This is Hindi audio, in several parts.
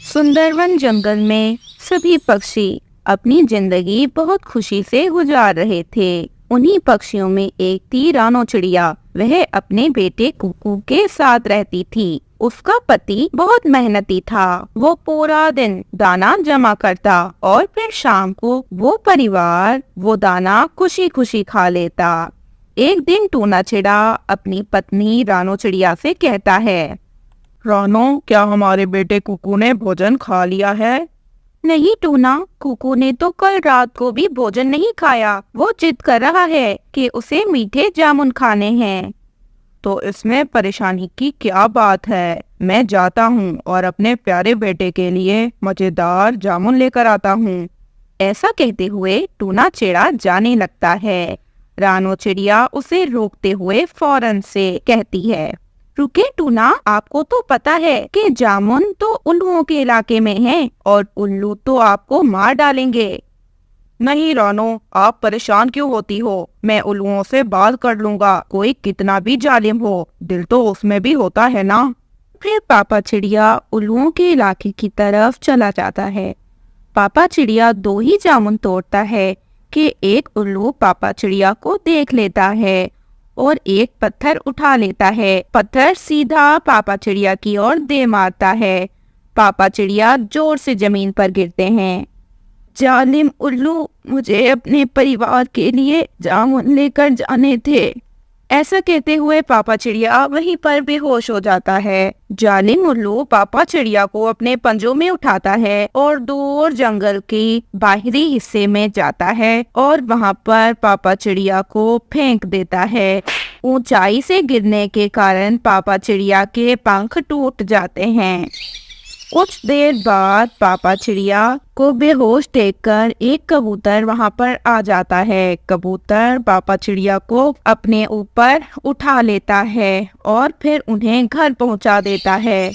सुंदरवन जंगल में सभी पक्षी अपनी जिंदगी बहुत खुशी से गुजार रहे थे। उन्हीं पक्षियों में एक थी रानो चिड़िया। वह अपने बेटे कुकू के साथ रहती थी। उसका पति बहुत मेहनती था। वो पूरा दिन दाना जमा करता और फिर शाम को वो दाना खुशी खुशी खा लेता। एक दिन टूना चिड़ा अपनी पत्नी रानो चिड़िया से कहता है, रानो, क्या हमारे बेटे कुकू ने भोजन खा लिया है? नहीं टूना, कुकू ने तो कल रात को भी भोजन नहीं खाया। वो जिद कर रहा है कि उसे मीठे जामुन खाने हैं। तो इसमें परेशानी की क्या बात है? मैं जाता हूँ और अपने प्यारे बेटे के लिए मजेदार जामुन लेकर आता हूँ। ऐसा कहते हुए टूना चिड़ा जाने लगता है। रानो चिड़िया उसे रोकते हुए फौरन से कहती है, रुके टूना, आपको तो पता है कि जामुन तो उल्लुओं के इलाके में है और उल्लू तो आपको मार डालेंगे। नहीं रानो, आप परेशान क्यों होती हो? मैं उल्लुओं से बात कर लूंगा। कोई कितना भी जालिम हो, दिल तो उसमें भी होता है ना। फिर पापा चिड़िया उल्लुओं के इलाके की तरफ चला जाता है। पापा चिड़िया 2 ही जामुन तोड़ता है कि एक उल्लू पापा चिड़िया को देख लेता है और एक पत्थर उठा लेता है। पत्थर सीधा पापा चिड़िया की ओर दे मारता है। पापा चिड़िया जोर से जमीन पर गिरते हैं। जालिम उल्लू, मुझे अपने परिवार के लिए जामुन लेकर जाने थे। ऐसा कहते हुए पापा चिड़िया वहीं पर बेहोश हो जाता है। जालिम उल्लू पापा चिड़िया को अपने पंजों में उठाता है और दूर जंगल के बाहरी हिस्से में जाता है और वहां पर पापा चिड़िया को फेंक देता है। ऊंचाई से गिरने के कारण पापा चिड़िया के पंख टूट जाते हैं। कुछ देर बाद पापा चिड़िया को बेहोश देखकर एक कबूतर वहां पर आ जाता है। कबूतर पापा चिड़िया को अपने ऊपर उठा लेता है और फिर उन्हें घर पहुंचा देता है।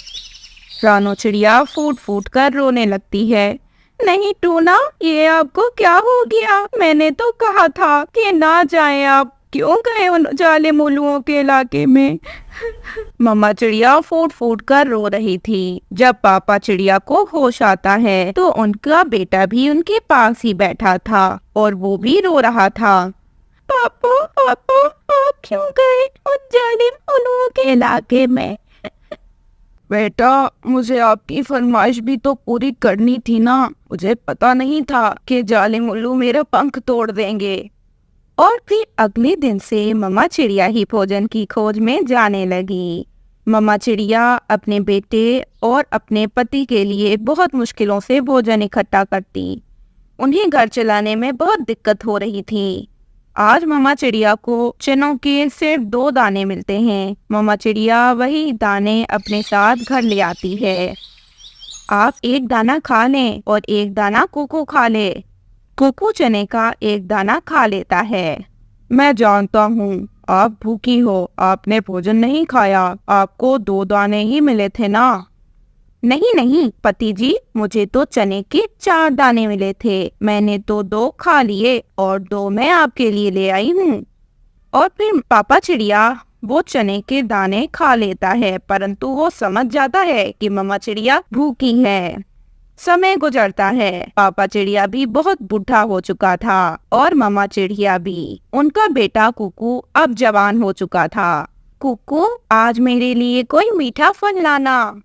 रानो चिड़िया फूट फूट कर रोने लगती है। नहीं टूना, ये आपको क्या हो गया? मैंने तो कहा था कि ना जाएं आप। क्यों गए उन जालिम उल्लुओं के इलाके में? मम्मा चिड़िया फूट फूट कर रो रही थी। जब पापा चिड़िया को होश आता है तो उनका बेटा भी उनके पास ही बैठा था और वो भी रो रहा था। पापा पापा, आप क्यों गए उन जालिम उल्लुओं के इलाके में? बेटा, मुझे आपकी फरमाइश भी तो पूरी करनी थी ना। मुझे पता नहीं था कि जालिम उल्लू मेरा पंख तोड़ देंगे। और फिर अगले दिन से मम्मा चिड़िया ही भोजन की खोज में जाने लगी। मम्मा चिड़िया अपने बेटे और अपने पति के लिए बहुत मुश्किलों से भोजन इकट्ठा करती। उन्हें घर चलाने में बहुत दिक्कत हो रही थी। आज मम्मा चिड़िया को चनों के सिर्फ 2 दाने मिलते हैं। मम्मा चिड़िया वही दाने अपने साथ घर ले आती है। आप एक दाना खा लें और एक दाना कुकू खा ले। कुकू चने का एक दाना खा लेता है। मैं जानता हूँ आप भूखी हो, आपने भोजन नहीं खाया। आपको 2 दाने ही मिले थे ना। नहीं नहीं पति जी, मुझे तो चने के 4 दाने मिले थे। मैंने तो 2 खा लिए और 2 मैं आपके लिए ले आई हूँ। और फिर पापा चिड़िया वो चने के दाने खा लेता है, परंतु वो समझ जाता है कि मम्मा चिड़िया भूखी है। समय गुजरता है। पापा चिड़िया भी बहुत बूढ़ा हो चुका था और मम्मा चिड़िया भी। उनका बेटा कुकू अब जवान हो चुका था। कुकू, आज मेरे लिए कोई मीठा फल लाना।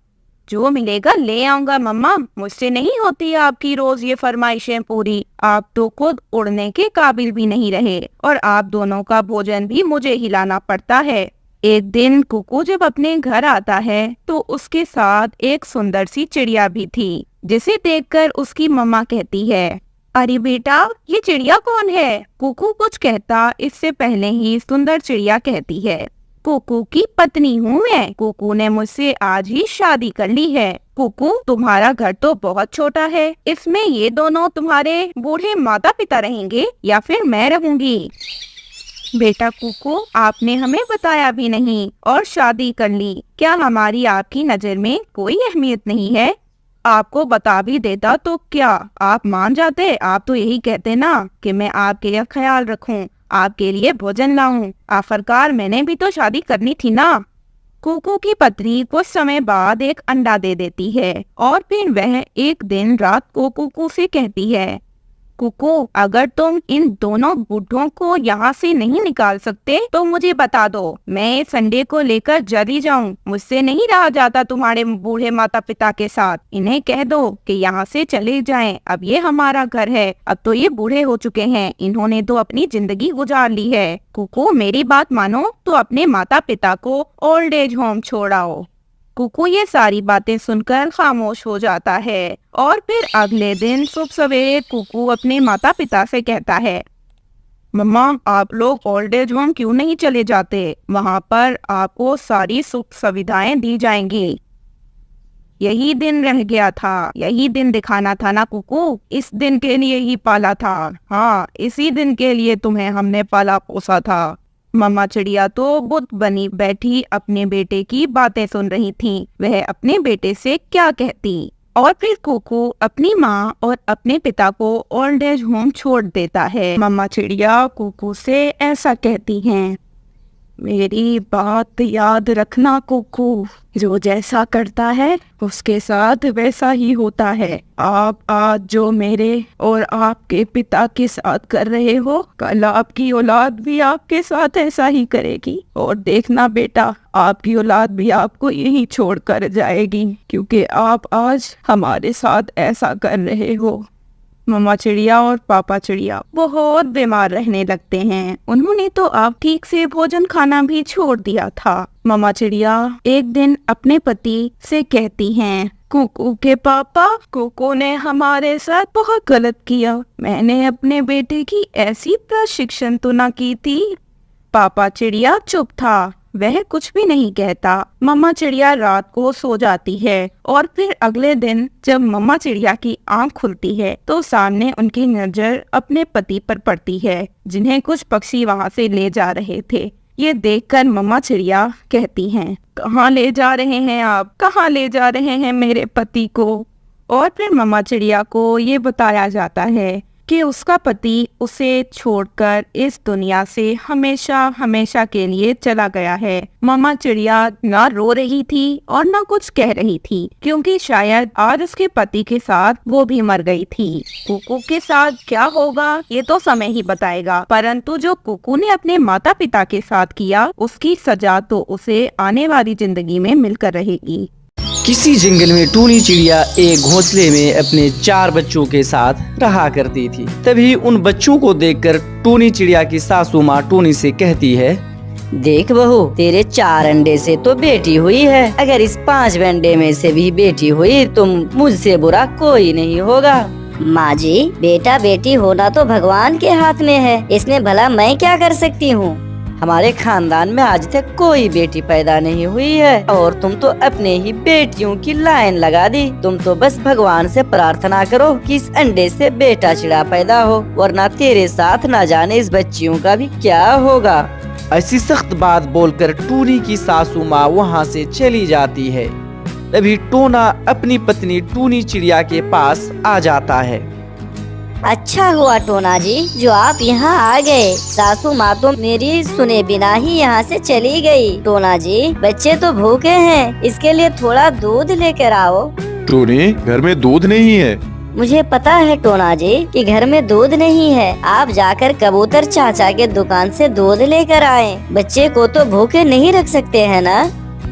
जो मिलेगा ले आऊंगा मम्मा, मुझसे नहीं होती आपकी रोज ये फरमाइशें पूरी। आप तो खुद उड़ने के काबिल भी नहीं रहे और आप दोनों का भोजन भी मुझे ही लाना पड़ता है। एक दिन कुकू जब अपने घर आता है तो उसके साथ एक सुंदर सी चिड़िया भी थी, जिसे देखकर उसकी मम्मा कहती है, अरे बेटा, ये चिड़िया कौन है? कुकू कुछ कहता इससे पहले ही सुंदर चिड़िया कहती है, कुकू की पत्नी हूँ मैं। कुकू ने मुझसे आज ही शादी कर ली है। कुकू, तुम्हारा घर तो बहुत छोटा है। इसमें ये दोनों तुम्हारे बूढ़े माता पिता रहेंगे या फिर मैं रहूंगी? बेटा कुकू, आपने हमें बताया भी नहीं और शादी कर ली। क्या हमारी आपकी नजर में कोई अहमियत नहीं है? आपको बता भी देता तो क्या आप मान जाते? आप तो यही कहते ना कि मैं आपके लिए ख्याल रखूं, आपके लिए भोजन लाऊं। आखिरकार मैंने भी तो शादी करनी थी ना। कुकू की पत्नी कुछ समय बाद एक अंडा दे देती है और फिर वह एक दिन रात को कुकू से कहती है, कुकू, अगर तुम इन दोनों बूढ़ों को यहाँ से नहीं निकाल सकते तो मुझे बता दो, मैं इस अंडे को लेकर जल्दी जाऊँ। मुझसे नहीं रहा जाता तुम्हारे बूढ़े माता पिता के साथ। इन्हें कह दो कि यहाँ से चले जाएं। अब ये हमारा घर है। अब तो ये बूढ़े हो चुके हैं, इन्होंने तो अपनी जिंदगी गुजार ली है। कुकू, मेरी बात मानो तो अपने माता पिता को ओल्ड एज होम छोड़ाओ। कुकू ये सारी बातें सुनकर खामोश हो जाता है और फिर अगले दिन सुबह सवेरे कुकू अपने माता पिता से कहता है, मम्मा, आप लोग ओल्ड एज होम क्यों नहीं चले जाते? वहाँ पर आपको सारी सुख सुविधाएं दी जाएंगी। यही दिन रह गया था, यही दिन दिखाना था ना कुकू, इस दिन के लिए ही पाला था। हाँ, इसी दिन के लिए तुम्हें हमने पाला पोसा था। मम्मा चिड़िया तो बुत बनी बैठी अपने बेटे की बातें सुन रही थी। वह अपने बेटे से क्या कहती। और फिर कुकू अपनी माँ और अपने पिता को ओल्ड एज होम छोड़ देता है। मम्मा चिड़िया कुकू से ऐसा कहती हैं, मेरी बात याद रखना कुकू, जो जैसा करता है उसके साथ वैसा ही होता है। आप आज जो मेरे और आपके पिता के साथ कर रहे हो, कल आपकी औलाद भी आपके साथ ऐसा ही करेगी। और देखना बेटा, आपकी औलाद भी आपको यहीं छोड़ कर जाएगी, क्योंकि आप आज हमारे साथ ऐसा कर रहे हो। मम्मा चिड़िया और पापा चिड़िया बहुत बीमार रहने लगते हैं। उन्होंने तो अब ठीक से भोजन खाना भी छोड़ दिया था। मम्मा चिड़िया एक दिन अपने पति से कहती हैं, कुकू के पापा, कुकू ने हमारे साथ बहुत गलत किया। मैंने अपने बेटे की ऐसी प्रशिक्षण तो न की थी। पापा चिड़िया चुप था, वह कुछ भी नहीं कहता। मम्मा चिड़िया रात को सो जाती है और फिर अगले दिन जब मम्मा चिड़िया की आंख खुलती है तो सामने उनकी नजर अपने पति पर पड़ती है, जिन्हें कुछ पक्षी वहां से ले जा रहे थे। ये देखकर मम्मा चिड़िया कहती हैं, कहाँ ले जा रहे हैं आप? कहाँ ले जा रहे हैं मेरे पति को? और फिर मम्मा चिड़िया को ये बताया जाता है कि उसका पति उसे छोड़कर इस दुनिया से हमेशा हमेशा के लिए चला गया है। मम्मा चिड़िया ना रो रही थी और ना कुछ कह रही थी, क्योंकि शायद आज उसके पति के साथ वो भी मर गई थी। कुकू के साथ क्या होगा ये तो समय ही बताएगा, परंतु जो कुकू ने अपने माता पिता के साथ किया उसकी सजा तो उसे आने वाली जिंदगी में मिलकर रहेगी। किसी जंगल में टूनी चिड़िया एक घोंसले में अपने 4 बच्चों के साथ रहा करती थी। तभी उन बच्चों को देखकर टूनी चिड़िया की सासू माँ टूनी से कहती है, देख बहू, तेरे 4 अंडे से तो बेटी हुई है। अगर इस 5 अंडे में से भी बेटी हुई तो मुझसे बुरा कोई नहीं होगा। माँ जी, बेटा बेटी होना तो भगवान के हाथ में है, इसमें भला मैं क्या कर सकती हूँ? हमारे खानदान में आज तक कोई बेटी पैदा नहीं हुई है और तुम तो अपने ही बेटियों की लाइन लगा दी। तुम तो बस भगवान से प्रार्थना करो कि इस अंडे से बेटा चिड़ा पैदा हो, वरना तेरे साथ ना जाने इस बच्चियों का भी क्या होगा। ऐसी सख्त बात बोलकर टूनी की सासू माँ वहाँ से चली जाती है। तभी टोना अपनी पत्नी टूनी चिड़िया के पास आ जाता है। अच्छा हुआ टोना जी जो आप यहाँ आ गए। सासू माँ तो मेरी सुने बिना ही यहाँ से चली गई। टोना जी, बच्चे तो भूखे हैं, इसके लिए थोड़ा दूध लेकर आओ। टोनी, घर में दूध नहीं है। मुझे पता है टोना जी कि घर में दूध नहीं है। आप जाकर कबूतर चाचा के दुकान से दूध लेकर आए। बच्चे को तो भूखे नहीं रख सकते हैं ना।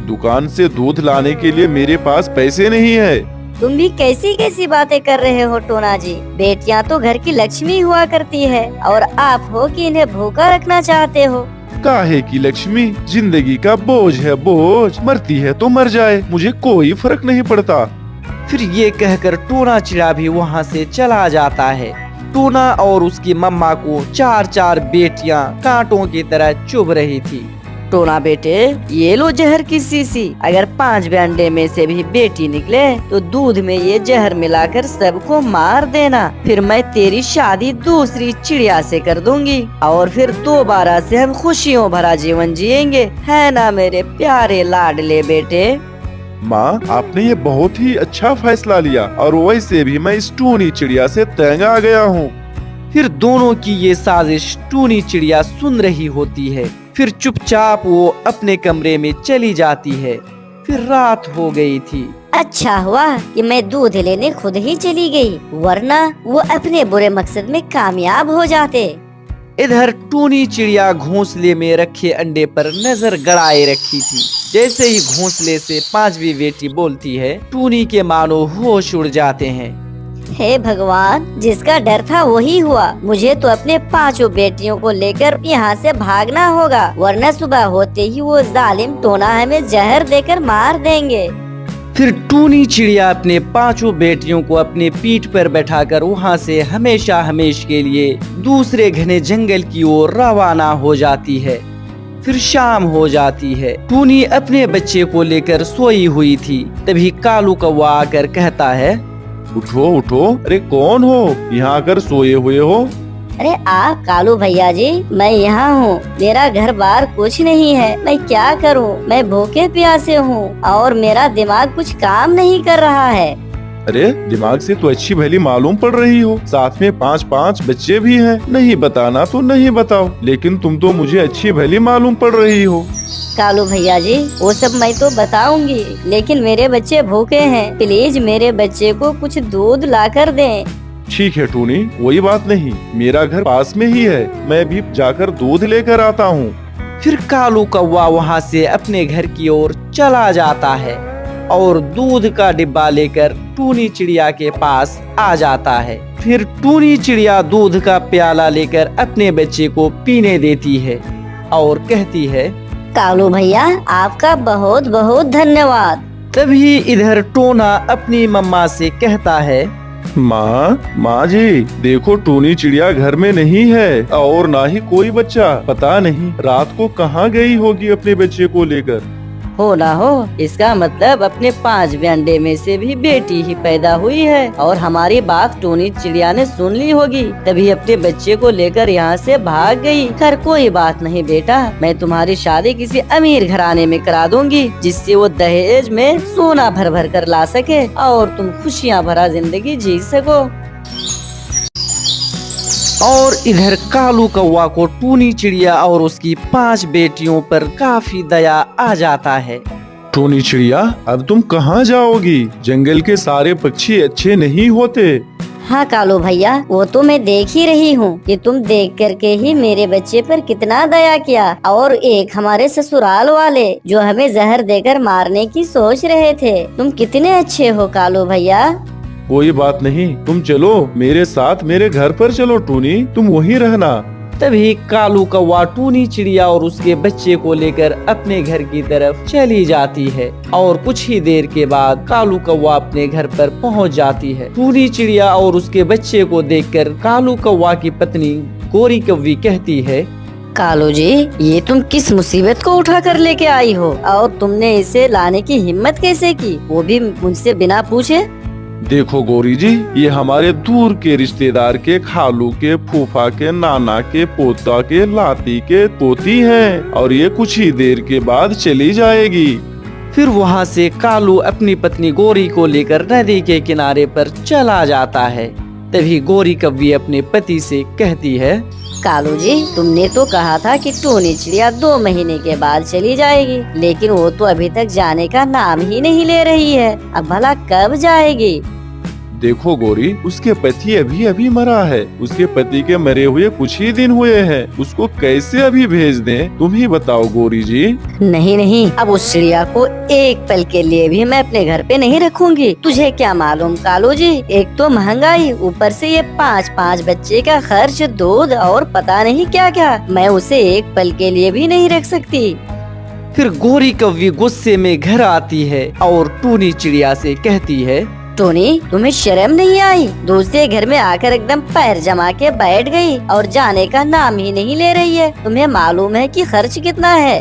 दुकान से दूध लाने के लिए मेरे पास पैसे नहीं है। तुम भी कैसी कैसी बातें कर रहे हो टोना जी। बेटियां तो घर की लक्ष्मी हुआ करती है और आप हो कि इन्हें भूखा रखना चाहते हो। काहे की लक्ष्मी? जिंदगी का बोझ है बोझ, मरती है तो मर जाए, मुझे कोई फर्क नहीं पड़ता। फिर ये कहकर टोना चिड़ा भी वहाँ से चला जाता है। टोना और उसकी मम्मा को 4 बेटियां कांटों की तरह चुभ रही थी। टोना बेटे, ये लो जहर की शीशी। अगर 5 अंडे में से भी बेटी निकले तो दूध में ये जहर मिलाकर सबको मार देना। फिर मैं तेरी शादी दूसरी चिड़िया से कर दूंगी और फिर दोबारा से हम खुशियों भरा जीवन जिएंगे, है ना मेरे प्यारे लाडले बेटे? माँ, आपने ये बहुत ही अच्छा फैसला लिया और वैसे भी मैं इस टूनी चिड़िया से तंग आ गया हूँ। फिर दोनों की ये साजिश टूनी चिड़िया सुन रही होती है। फिर चुपचाप वो अपने कमरे में चली जाती है। फिर रात हो गई थी। अच्छा हुआ कि मैं दूध लेने खुद ही चली गई, वरना वो अपने बुरे मकसद में कामयाब हो जाते। इधर टूनी चिड़िया घोंसले में रखे अंडे पर नजर गड़ाए रखी थी। जैसे ही घोंसले से पांचवी बेटी बोलती है, टूनी के मानो होश उड़ जाते हैं। हे भगवान, जिसका डर था वही हुआ। मुझे तो अपने पांचों बेटियों को लेकर यहाँ से भागना होगा, वरना सुबह होते ही वो जालिम टोना हमें जहर देकर मार देंगे। फिर टूनी चिड़िया अपने पांचों बेटियों को अपने पीठ पर बैठाकर वहाँ से हमेशा हमेश के लिए दूसरे घने जंगल की ओर रवाना हो जाती है। फिर शाम हो जाती है। टूनी अपने बच्चे को लेकर सोई हुई थी। तभी कालू कौवा आकर कहता है, उठो उठो, अरे कौन हो, यहाँ आकर सोए हुए हो? अरे आप कालू भैया जी, मैं यहाँ हूँ। मेरा घर बार कुछ नहीं है, मैं क्या करूँ? मैं भूखे प्यासे हूँ और मेरा दिमाग कुछ काम नहीं कर रहा है। अरे दिमाग से तो अच्छी भली मालूम पड़ रही हो, साथ में 5-5 बच्चे भी हैं। नहीं बताना तो नहीं बताओ, लेकिन तुम तो मुझे अच्छी भली मालूम पड़ रही हो। कालू भैया जी, वो सब मैं तो बताऊंगी, लेकिन मेरे बच्चे भूखे हैं। प्लीज मेरे बच्चे को कुछ दूध ला कर दें। ठीक है टूनी, कोई बात नहीं, मेरा घर पास में ही है, मैं भी जाकर दूध लेकर आता हूँ। फिर कालू कौवा वहाँ से अपने घर की ओर चला जाता है और दूध का डिब्बा लेकर टूनी चिड़िया के पास आ जाता है। फिर टूनी चिड़िया दूध का प्याला लेकर अपने बच्चे को पीने देती है और कहती है, कालू भैया, आपका बहुत बहुत धन्यवाद। तभी इधर टोना अपनी मम्मा से कहता है, माँ जी, देखो टूनी चिड़िया घर में नहीं है और ना ही कोई बच्चा। पता नहीं रात को कहाँ गई होगी अपने बच्चे को लेकर। हो ना हो, इसका मतलब अपने 5 अंडे में से भी बेटी ही पैदा हुई है और हमारी बात टूनी चिड़िया ने सुन ली होगी, तभी अपने बच्चे को लेकर यहाँ से भाग गई। खैर कोई बात नहीं बेटा, मैं तुम्हारी शादी किसी अमीर घराने में करा दूंगी, जिससे वो दहेज में सोना भर भर कर ला सके और तुम खुशियाँ भरा जिंदगी जी सको। और इधर कालू कौवा को टूनी चिड़िया और उसकी 5 बेटियों पर काफी दया आ जाता है। टूनी चिड़िया, अब तुम कहाँ जाओगी? जंगल के सारे पक्षी अच्छे नहीं होते। हाँ कालू भैया, वो तो मैं देख ही रही हूँ कि तुम देख करके ही मेरे बच्चे पर कितना दया किया, और एक हमारे ससुराल वाले जो हमें जहर देकर मारने की सोच रहे थे। तुम कितने अच्छे हो कालू भैया। कोई बात नहीं, तुम चलो मेरे साथ, मेरे घर पर चलो टूनी, तुम वहीं रहना। तभी कालू कौवा टूनी चिड़िया और उसके बच्चे को लेकर अपने घर की तरफ चली जाती है और कुछ ही देर के बाद कालू कौवा अपने घर पर पहुंच जाती है। टूनी चिड़िया और उसके बच्चे को देखकर कालू कौवा की पत्नी गोरी कौवी कहती है, कालू जी, ये तुम किस मुसीबत को उठा कर लेके आई हो, और तुमने इसे लाने की हिम्मत कैसे की, वो भी मुझसे बिना पूछे? देखो गौरी जी, ये हमारे दूर के रिश्तेदार के खालू के, फूफा के, नाना के, पोता के, लाती के पोती हैं और ये कुछ ही देर के बाद चली जाएगी। फिर वहाँ से कालू अपनी पत्नी गोरी को लेकर नदी के किनारे पर चला जाता है। तभी गोरी कौवी अपने पति से कहती है, कालू जी, तुमने तो कहा था कि टूनी चिड़िया 2 महीने के बाद चली जाएगी, लेकिन वो तो अभी तक जाने का नाम ही नहीं ले रही है। अब भला कब जाएगी? देखो गौरी, उसके पति अभी अभी मरा है, उसके पति के मरे हुए कुछ ही दिन हुए हैं, उसको कैसे अभी भेज दें? तुम ही बताओ गौरी जी। नहीं नहीं, अब उस चिड़िया को एक पल के लिए भी मैं अपने घर पे नहीं रखूंगी। तुझे क्या मालूम कालू जी, एक तो महंगाई, ऊपर से ये 5-5 बच्चे का खर्च, दूध और पता नहीं क्या क्या, मैं उसे एक पल के लिए भी नहीं रख सकती। फिर गोरी कौवी गुस्से में घर आती है और टूनी चिड़िया से कहती है, टोनी, तुम्हें शर्म नहीं आई? दूसरे घर में आकर एकदम पैर जमा के बैठ गई और जाने का नाम ही नहीं ले रही है। तुम्हें मालूम है कि खर्च कितना है?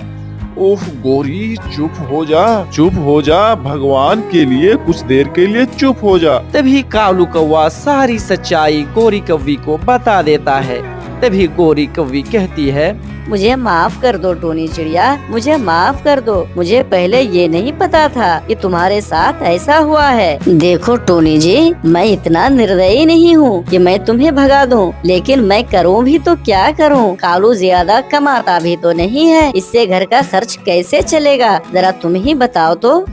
ओह गौरी, चुप हो जा, चुप हो जा, भगवान के लिए कुछ देर के लिए चुप हो जा। तभी कालू कौवा सारी सच्चाई गोरी कौवी को बता देता है तभी गोरी कौवी कहती है, मुझे माफ कर दो टोनी चिड़िया, मुझे माफ कर दो। मुझे पहले ये नहीं पता था कि तुम्हारे साथ ऐसा हुआ है। देखो टोनी जी, मैं इतना निर्दयी नहीं हूँ कि मैं तुम्हें भगा दूँ, लेकिन मैं करूँ भी तो क्या करूँ? कालू ज्यादा कमाता भी तो नहीं है, इससे घर का खर्च कैसे चलेगा? जरा तुम ही बताओ तो।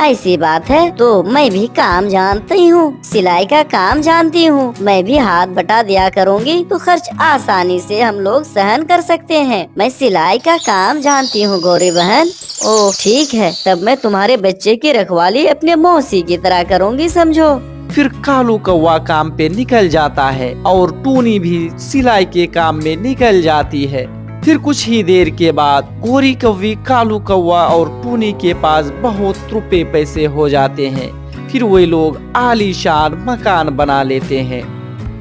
ऐसी बात है तो मैं भी काम जानती हूँ, सिलाई का काम जानती हूँ। मैं भी हाथ बटा दिया करूँगी तो खर्च आसानी से हम लोग सहन कर सकते हैं। मैं सिलाई का काम जानती हूँ गौरी बहन। ओह ठीक है, तब मैं तुम्हारे बच्चे की रखवाली अपने मौसी की तरह करूँगी, समझो। फिर कालू कौवा काम पे निकल जाता है और टूनी भी सिलाई के काम में निकल जाती है। फिर कुछ ही देर के बाद गोरी कौवी, कालू कौवा और टूनी के पास बहुत रुपए पैसे हो जाते हैं। फिर वे लोग आलीशान मकान बना लेते हैं।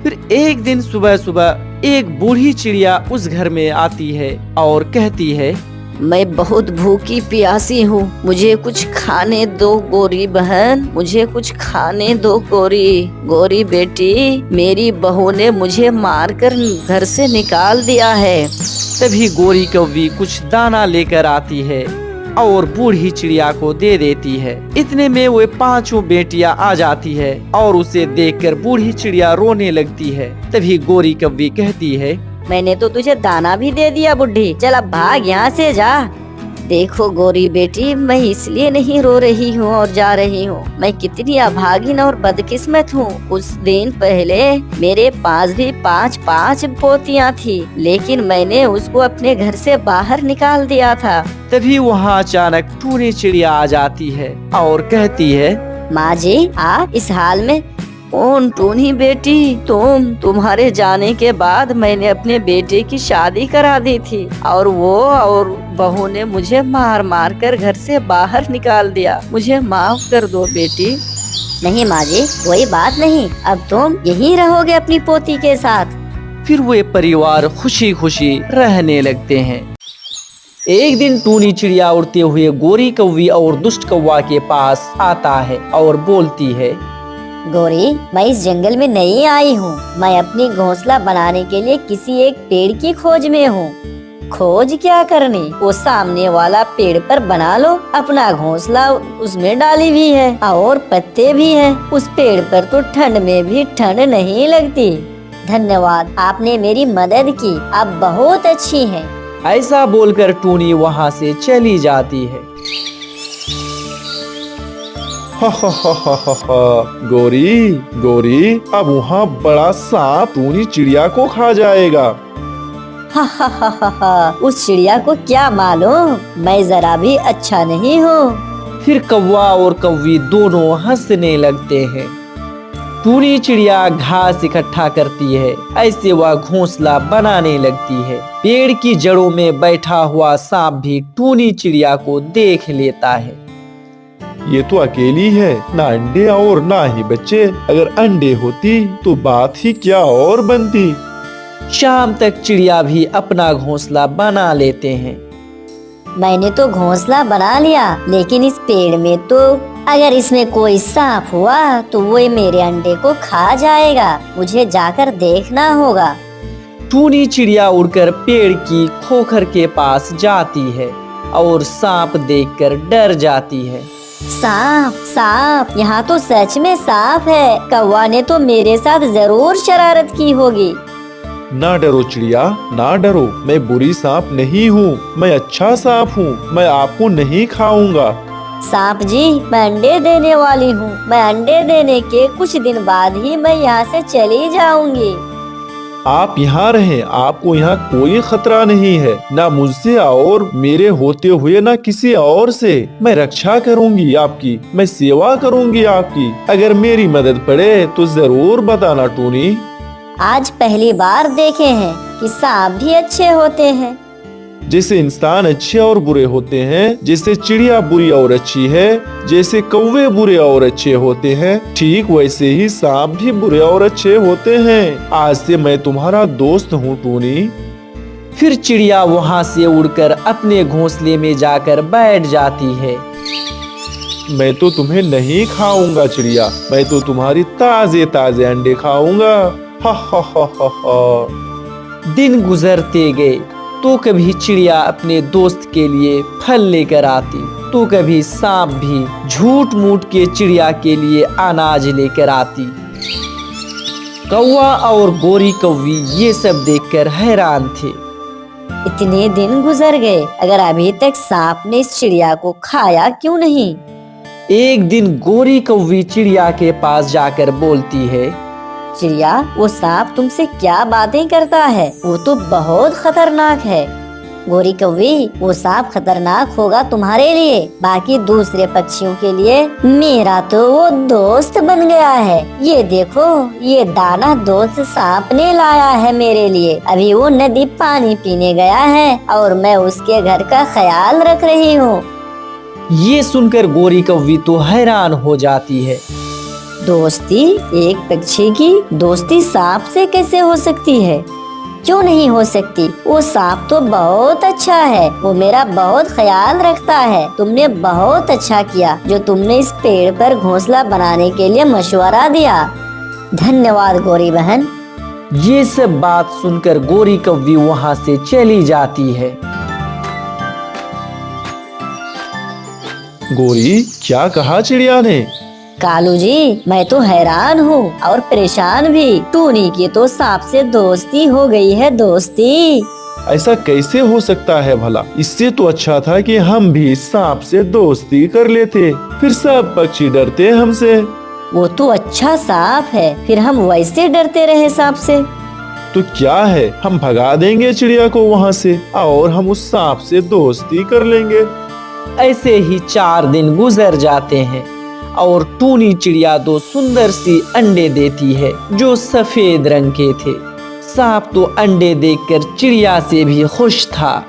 फिर एक दिन सुबह सुबह एक बूढ़ी चिड़िया उस घर में आती है और कहती है, मैं बहुत भूखी प्यासी हूँ, मुझे कुछ खाने दो गोरी बहन, मुझे कुछ खाने दो गोरी। गोरी बेटी, मेरी बहू ने मुझे मारकर घर से निकाल दिया है। तभी गोरी कौवी कुछ दाना लेकर आती है और बूढ़ी चिड़िया को दे देती है। इतने में वे पांचों बेटियां आ जाती है और उसे देखकर बूढ़ी चिड़िया रोने लगती है। तभी गोरी कौवी कहती है, मैंने तो तुझे दाना भी दे दिया बुढ़ी, चल अब भाग यहाँ से जा। देखो गोरी बेटी, मैं इसलिए नहीं रो रही हूँ और जा रही हूँ, मैं कितनी अभागिन और बदकिस्मत हूँ। कुछ दिन पहले मेरे पास भी पांच पोतियाँ थी, लेकिन मैंने उसको अपने घर से बाहर निकाल दिया था। तभी वहाँ अचानक टूनी चिड़िया आ जाती है और कहती है, माँ जी, आप इस हाल में कौन? टूनी बेटी, तुम्हारे जाने के बाद मैंने अपने बेटे की शादी करा दी थी और बहू ने मुझे मार मार कर घर से बाहर निकाल दिया। मुझे माफ कर दो बेटी। नहीं माँ जी, कोई बात नहीं, अब तुम यहीं रहोगे अपनी पोती के साथ। फिर वे परिवार खुशी खुशी रहने लगते हैं। एक दिन टूनी चिड़िया उड़ते हुए गोरी कौवी और दुष्ट कौवा के पास आता है और बोलती है, गौरी, मैं इस जंगल में नहीं आई हूँ, मैं अपनी घोंसला बनाने के लिए किसी एक पेड़ की खोज में हूँ। खोज क्या करनी? वो सामने वाला पेड़ पर बना लो अपना घोंसला, उसमें डाली भी है और पत्ते भी हैं। उस पेड़ पर तो ठंड में भी ठंड नहीं लगती। धन्यवाद, आपने मेरी मदद की, आप बहुत अच्छी हैं। ऐसा बोलकर टूनी वहाँ से चली जाती है। गोरी गोरी, अब वहाँ बड़ा सांप टूनी चिड़िया को खा जाएगा। उस चिड़िया को क्या मालूम, मैं जरा भी अच्छा नहीं हूँ। फिर कौवा और कौवी दोनों हंसने लगते हैं। टूनी चिड़िया घास इकट्ठा करती है, ऐसे वह घोंसला बनाने लगती है। पेड़ की जड़ों में बैठा हुआ सांप भी टूनी चिड़िया को देख लेता है। ये तो अकेली है, ना अंडे और ना ही बच्चे। अगर अंडे होती तो बात ही क्या और बनती। शाम तक चिड़िया भी अपना घोंसला बना लेते हैं। मैंने तो घोंसला बना लिया, लेकिन इस पेड़ में तो अगर इसमें कोई सांप हुआ तो वो मेरे अंडे को खा जाएगा। मुझे जाकर देखना होगा। टूनी चिड़िया उड़कर पेड़ की खोखर के पास जाती है और सांप देखकर डर जाती है। सांप, सांप, यहाँ तो सच में सांप है। कौवा ने तो मेरे साथ जरूर शरारत की होगी। ना डरो चिड़िया, ना डरो, मैं बुरी सांप नहीं हूँ, मैं अच्छा सांप हूँ, मैं आपको नहीं खाऊंगा। सांप जी, मैं अंडे देने वाली हूँ, मैं अंडे देने के कुछ दिन बाद ही मैं यहाँ से चली जाऊंगी। आप यहाँ रहें, आपको यहाँ कोई खतरा नहीं है, ना मुझसे और मेरे होते हुए ना किसी और से। मैं रक्षा करूँगी आपकी, मैं सेवा करूँगी आपकी। अगर मेरी मदद पड़े तो जरूर बताना टूनी। आज पहली बार देखे हैं कि सांप भी अच्छे होते हैं। जैसे इंसान अच्छे और बुरे होते हैं, जैसे चिड़िया बुरी और अच्छी है, जैसे कौवे बुरे और अच्छे होते हैं, ठीक वैसे ही सांप भी बुरे और अच्छे होते हैं। आज से मैं तुम्हारा दोस्त हूँ टूनी। फिर चिड़िया वहाँ से उड़कर अपने घोंसले में जाकर बैठ जाती है। मैं तो तुम्हें नहीं खाऊंगा चिड़िया, मैं तो तुम्हारी ताजे ताजे अंडे खाऊंगा। हा हा हा हा हा। दिन गुजरते गए तो कभी चिड़िया अपने दोस्त के लिए फल लेकर आती, तो कभी सांप भी झूठ मूठ के चिड़िया के लिए अनाज लेकर आती। कौवा और गोरी कौवी ये सब देखकर हैरान थे। इतने दिन गुजर गए, अगर अभी तक सांप ने इस चिड़िया को खाया क्यों नहीं? एक दिन गोरी कौवी चिड़िया के पास जाकर बोलती है, चिड़िया, वो सांप तुमसे क्या बातें करता है? वो तो बहुत खतरनाक है। गोरी कौवी, वो सांप खतरनाक होगा तुम्हारे लिए, बाकी दूसरे पक्षियों के लिए मेरा तो वो दोस्त बन गया है। ये देखो, ये दाना दोस्त सांप ने लाया है मेरे लिए। अभी वो नदी पानी पीने गया है और मैं उसके घर का ख्याल रख रही हूँ। ये सुनकर गोरी कौवी तो हैरान हो जाती है। दोस्ती? एक पक्षी की दोस्ती सांप से कैसे हो सकती है? क्यों नहीं हो सकती? वो सांप तो बहुत अच्छा है, वो मेरा बहुत ख्याल रखता है। तुमने बहुत अच्छा किया जो तुमने इस पेड़ पर घोंसला बनाने के लिए मशवरा दिया। धन्यवाद गोरी बहन। ये सब बात सुनकर गोरी कौवी वहाँ से चली जाती है। गोरी, क्या कहा चिड़िया ने? कालू जी, मैं तो हैरान हूँ और परेशान भी। टूनी की तो सांप से दोस्ती हो गई है। दोस्ती? ऐसा कैसे हो सकता है भला? इससे तो अच्छा था कि हम भी सांप से दोस्ती कर लेते, फिर सब पक्षी डरते हमसे। वो तो अच्छा सांप है, फिर हम वैसे डरते रहे सांप से। तो क्या है, हम भगा देंगे चिड़िया को वहाँ से और हम उस सांप से दोस्ती कर लेंगे। ऐसे ही 4 दिन गुजर जाते हैं और टूनी चिड़िया 2 सुंदर सी अंडे देती है जो सफेद रंग के थे। सांप तो अंडे देखकर चिड़िया से भी खुश था।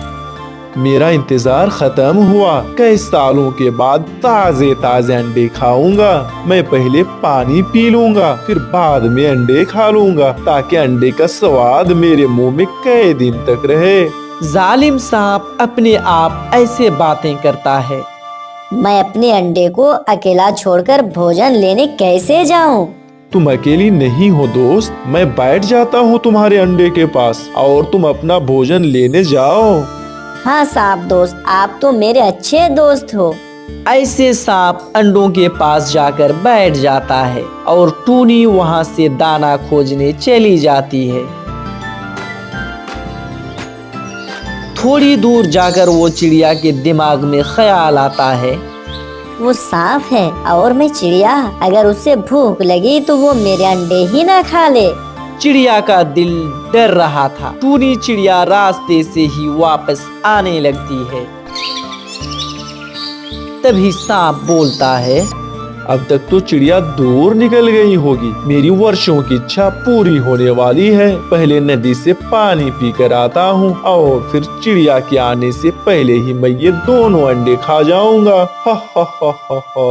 मेरा इंतजार खत्म हुआ। कई सालों के बाद ताजे ताजे अंडे खाऊंगा। मैं पहले पानी पी लूंगा, फिर बाद में अंडे खा लूंगा, ताकि अंडे का स्वाद मेरे मुंह में कई दिन तक रहे। जालिम सांप अपने आप ऐसे बातें करता है। मैं अपने अंडे को अकेला छोड़कर भोजन लेने कैसे जाऊं? तुम अकेली नहीं हो दोस्त, मैं बैठ जाता हूँ तुम्हारे अंडे के पास और तुम अपना भोजन लेने जाओ। हाँ सांप दोस्त, आप तो मेरे अच्छे दोस्त हो। ऐसे सांप अंडों के पास जाकर बैठ जाता है और टूनी वहाँ से दाना खोजने चली जाती है। थोड़ी दूर जाकर वो चिड़िया के दिमाग में ख्याल आता है, वो सांप है और मैं चिड़िया, अगर उसे भूख लगी तो वो मेरे अंडे ही ना खा ले। चिड़िया का दिल डर रहा था। टूनी चिड़िया रास्ते से ही वापस आने लगती है। तभी सांप बोलता है, अब तक तो चिड़िया दूर निकल गई होगी। मेरी वर्षों की इच्छा पूरी होने वाली है। पहले नदी से पानी पीकर आता हूँ और फिर चिड़िया के आने से पहले ही मैं ये दोनों अंडे खा जाऊंगा। हा हा हा हा हा।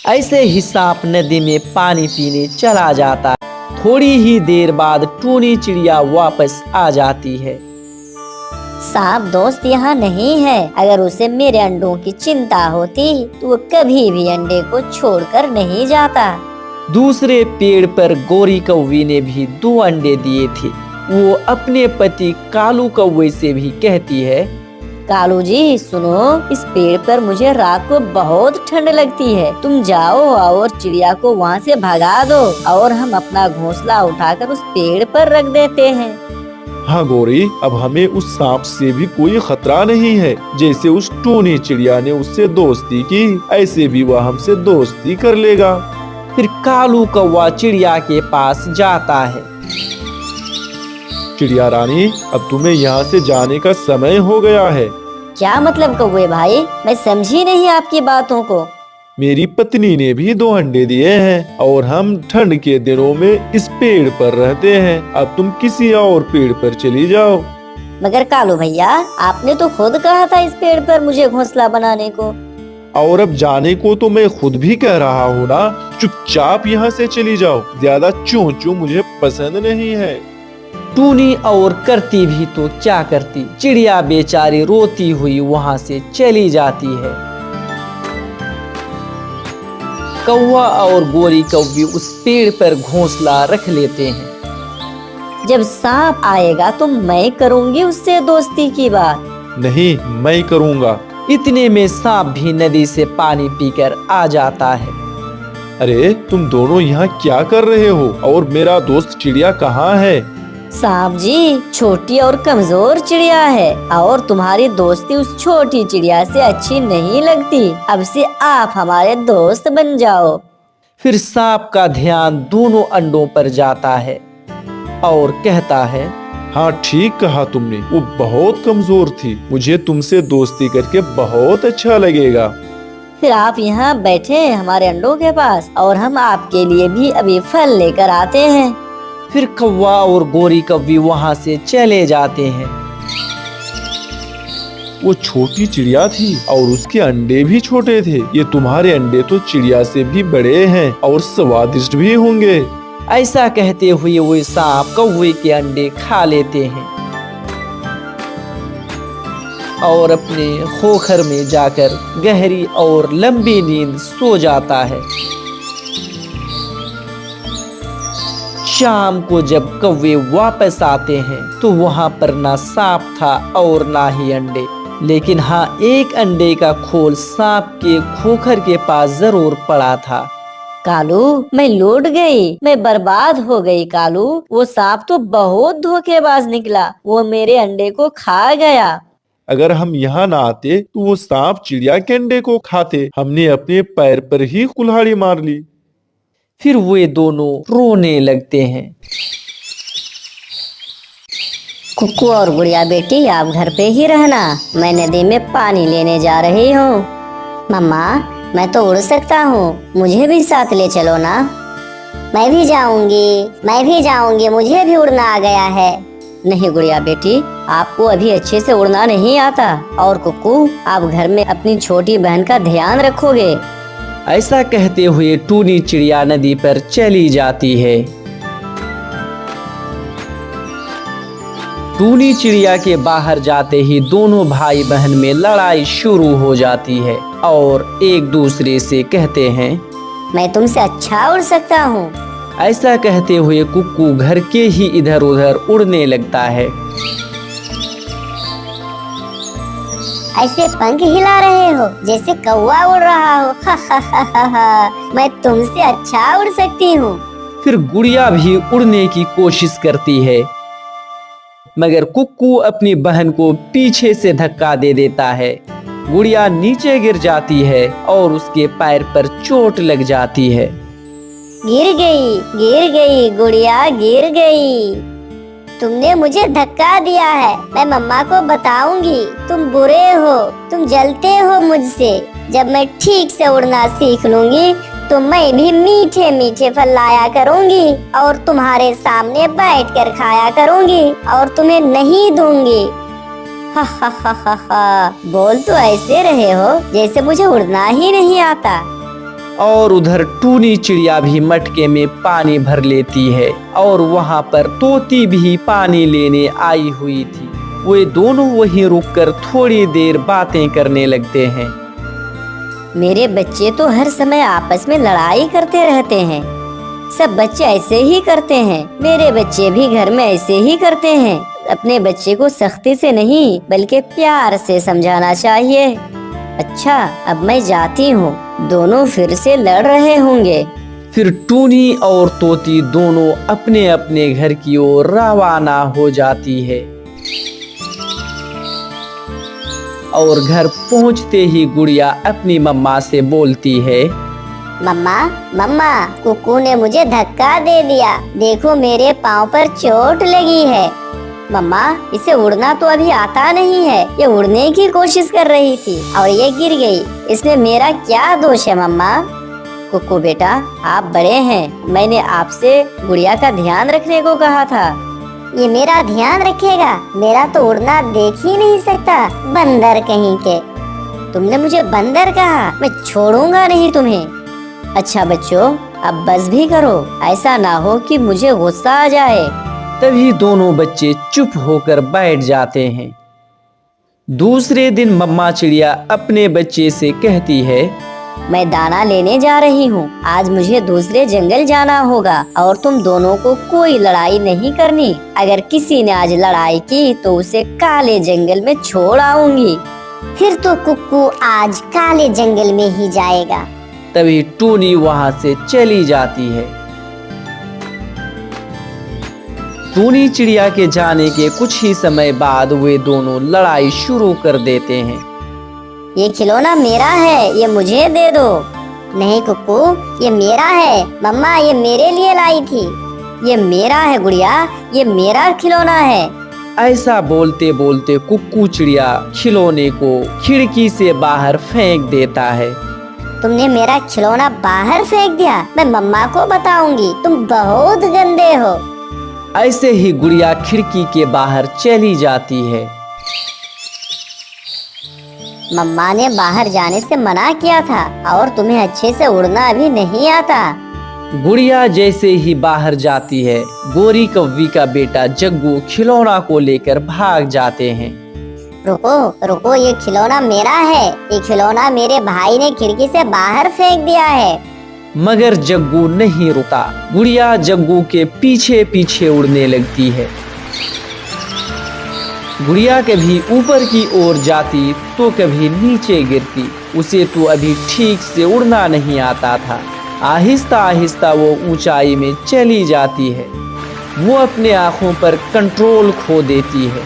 ऐसे ही सांप नदी में पानी पीने चला जाता है। थोड़ी ही देर बाद टूनी चिड़िया वापस आ जाती है। सांप दोस्त यहाँ नहीं है। अगर उसे मेरे अंडों की चिंता होती तो वो कभी भी अंडे को छोड़कर नहीं जाता। दूसरे पेड़ पर गोरी कौवी ने भी 2 अंडे दिए थे। वो अपने पति कालू कौवे से भी कहती है, कालू जी सुनो, इस पेड़ पर मुझे रात को बहुत ठंड लगती है। तुम जाओ और चिड़िया को वहाँ से भगा दो और हम अपना घोंसला उठाकर उस पेड़ पर रख देते हैं। हाँ गोरी, अब हमें उस सांप से भी कोई खतरा नहीं है। जैसे उस टूनी चिड़िया ने उससे दोस्ती की, ऐसे भी वह हमसे दोस्ती कर लेगा। फिर कालू कौवा चिड़िया के पास जाता है। चिड़िया रानी, अब तुम्हें यहाँ से जाने का समय हो गया है। क्या मतलब कौवे भाई? मैं समझी नहीं आपकी बातों को। मेरी पत्नी ने भी 2 अंडे दिए हैं और हम ठंड के दिनों में इस पेड़ पर रहते हैं। अब तुम किसी और पेड़ पर चली जाओ। मगर कालू भैया, आपने तो खुद कहा था इस पेड़ पर मुझे घोंसला बनाने को। और अब जाने को तो मैं खुद भी कह रहा हूँ ना। चुपचाप यहाँ से चली जाओ। ज्यादा चूं चूं मुझे पसंद नहीं है। टूनी और करती भी तो क्या करती, चिड़िया बेचारी रोती हुई वहाँ से चली जाती है। कौवा और गोरी कौवी उस पेड़ पर घोंसला रख लेते हैं। जब सांप आएगा तो मैं करूँगी उससे दोस्ती की बात। नहीं, मैं करूँगा। इतने में सांप भी नदी से पानी पीकर आ जाता है। अरे तुम दोनों यहाँ क्या कर रहे हो? और मेरा दोस्त चिड़िया कहाँ है? सांप जी, छोटी और कमजोर चिड़िया है और तुम्हारी दोस्ती उस छोटी चिड़िया से अच्छी नहीं लगती। अब से आप हमारे दोस्त बन जाओ। फिर सांप का ध्यान दोनों अंडों पर जाता है और कहता है, हाँ ठीक कहा तुमने, वो बहुत कमजोर थी। मुझे तुमसे दोस्ती करके बहुत अच्छा लगेगा। फिर आप यहाँ बैठे हमारे अंडों के पास और हम आपके लिए भी अभी फल लेकर आते हैं। फिर कौवा और गोरी कौवी वहाँ से चले जाते हैं। वो छोटी चिड़िया थी और उसके अंडे भी छोटे थे। ये तुम्हारे अंडे तो चिड़िया से भी बड़े हैं और स्वादिष्ट भी होंगे। ऐसा कहते हुए वो सांप कौवे के अंडे खा लेते हैं और अपने खोखर में जाकर गहरी और लंबी नींद सो जाता है। शाम को जब कौवे वापस आते हैं तो वहाँ पर ना सांप था और ना ही अंडे, लेकिन हाँ एक अंडे का खोल सांप के खोखर के पास जरूर पड़ा था। कालू, मैं लौट गई, मैं बर्बाद हो गई। कालू, वो सांप तो बहुत धोखेबाज निकला, वो मेरे अंडे को खा गया। अगर हम यहाँ ना आते तो वो सांप चिड़िया के अंडे को खाते। हमने अपने पैर पर ही कुल्हाड़ी मार ली। फिर वे दोनों रोने लगते हैं। कुक्कू और गुड़िया बेटी, आप घर पे ही रहना, मैं नदी में पानी लेने जा रही हूँ। मम्मा, मैं तो उड़ सकता हूँ, मुझे भी साथ ले चलो ना। मैं भी जाऊंगी, मुझे भी उड़ना आ गया है। नहीं गुड़िया बेटी, आपको अभी अच्छे से उड़ना नहीं आता। और कुक्कू, आप घर में अपनी छोटी बहन का ध्यान रखोगे। ऐसा कहते हुए टूनी चिड़िया नदी पर चली जाती है। टूनी चिड़िया के बाहर जाते ही दोनों भाई बहन में लड़ाई शुरू हो जाती है और एक दूसरे से कहते हैं, मैं तुमसे अच्छा उड़ सकता हूँ। ऐसा कहते हुए कुक्कू घर के ही इधर उधर उड़ने लगता है। ऐसे पंख हिला रहे हो जैसे कौवा उड़ रहा हो। हा हा हा हा हा। मैं तुमसे अच्छा उड़ सकती हूँ। फिर गुड़िया भी उड़ने की कोशिश करती है, मगर कुक्कू अपनी बहन को पीछे से धक्का दे देता है। गुड़िया नीचे गिर जाती है और उसके पैर पर चोट लग जाती है। गिर गई गुड़िया, गिर गई। तुमने मुझे धक्का दिया है, मैं मम्मा को बताऊंगी। तुम बुरे हो, तुम जलते हो मुझसे। जब मैं ठीक से उड़ना सीख लूंगी तो मैं भी मीठे मीठे फल लाया करूंगी और तुम्हारे सामने बैठकर खाया करूंगी और तुम्हें नहीं दूंगी। हा हा हा हा हा। बोल तो ऐसे रहे हो जैसे मुझे उड़ना ही नहीं आता। और उधर टूनी चिड़िया भी मटके में पानी भर लेती है और वहाँ पर तोती भी पानी लेने आई हुई थी। वे दोनों वहीं रुककर थोड़ी देर बातें करने लगते हैं। मेरे बच्चे तो हर समय आपस में लड़ाई करते रहते हैं। सब बच्चे ऐसे ही करते हैं। मेरे बच्चे भी घर में ऐसे ही करते हैं। अपने बच्चे को सख्ती से नहीं बल्कि प्यार से समझाना चाहिए। अच्छा, अब मैं जाती हूँ। दोनों फिर से लड़ रहे होंगे। फिर टूनी और तोती दोनों अपने अपने घर की ओर रवाना हो जाती है और घर पहुँचते ही गुड़िया अपनी मम्मा से बोलती है, मम्मा, कुक्कू ने मुझे धक्का दे दिया। देखो मेरे पाँव पर चोट लगी है। मम्मा, इसे उड़ना तो अभी आता नहीं है। ये उड़ने की कोशिश कर रही थी और ये गिर गई। इसमें मेरा क्या दोष है मम्मा? कुक्कू बेटा, आप बड़े हैं, मैंने आपसे गुड़िया का ध्यान रखने को कहा था। ये मेरा ध्यान रखेगा? मेरा तो उड़ना देख ही नहीं सकता। बंदर कहीं के। तुमने मुझे बंदर कहा, मैं छोड़ूंगा नहीं तुम्हें। अच्छा बच्चों, अब बस भी करो, ऐसा ना हो कि मुझे गुस्सा आ जाए। तभी दोनों बच्चे चुप होकर बैठ जाते हैं। दूसरे दिन मम्मा चिड़िया अपने बच्चे से कहती है, मैं दाना लेने जा रही हूँ। आज मुझे दूसरे जंगल जाना होगा और तुम दोनों को कोई लड़ाई नहीं करनी। अगर किसी ने आज लड़ाई की तो उसे काले जंगल में छोड़ आऊंगी। फिर तो कुक्कू आज काले जंगल में ही जाएगा। तभी टूनी वहाँ से चली जाती है। टूनी चिड़िया के जाने के कुछ ही समय बाद वे दोनों लड़ाई शुरू कर देते हैं। ये खिलौना मेरा है, ये मुझे दे दो। नहीं कुक्कू, ये मेरा है। मम्मा ये मेरे लिए लाई थी। ये मेरा है गुड़िया, ये मेरा खिलौना है। ऐसा बोलते बोलते कुक्कू चिड़िया खिलौने को खिड़की से बाहर फेंक देता है। तुमने मेरा खिलौना बाहर फेंक दिया, मैं मम्मा को बताऊंगी। तुम बहुत गंदे हो। ऐसे ही गुड़िया खिड़की के बाहर चली जाती है। मम्मा ने बाहर जाने से मना किया था और तुम्हें अच्छे से उड़ना भी नहीं आता। गुड़िया जैसे ही बाहर जाती है, गोरी कौवी का बेटा जग्गू खिलौना को लेकर भाग जाते हैं। रुको रुको, ये खिलौना मेरा है। ये खिलौना मेरे भाई ने खिड़की से बाहर फेंक दिया है। मगर जग्गू नहीं रुका। गुड़िया जग्गू के पीछे पीछे उड़ने लगती है। गुड़िया कभी ऊपर की ओर जाती तो कभी नीचे गिरती। उसे तो अभी ठीक से उड़ना नहीं आता था। आहिस्ता आहिस्ता वो ऊंचाई में चली जाती है। वो अपने आँखों पर कंट्रोल खो देती है।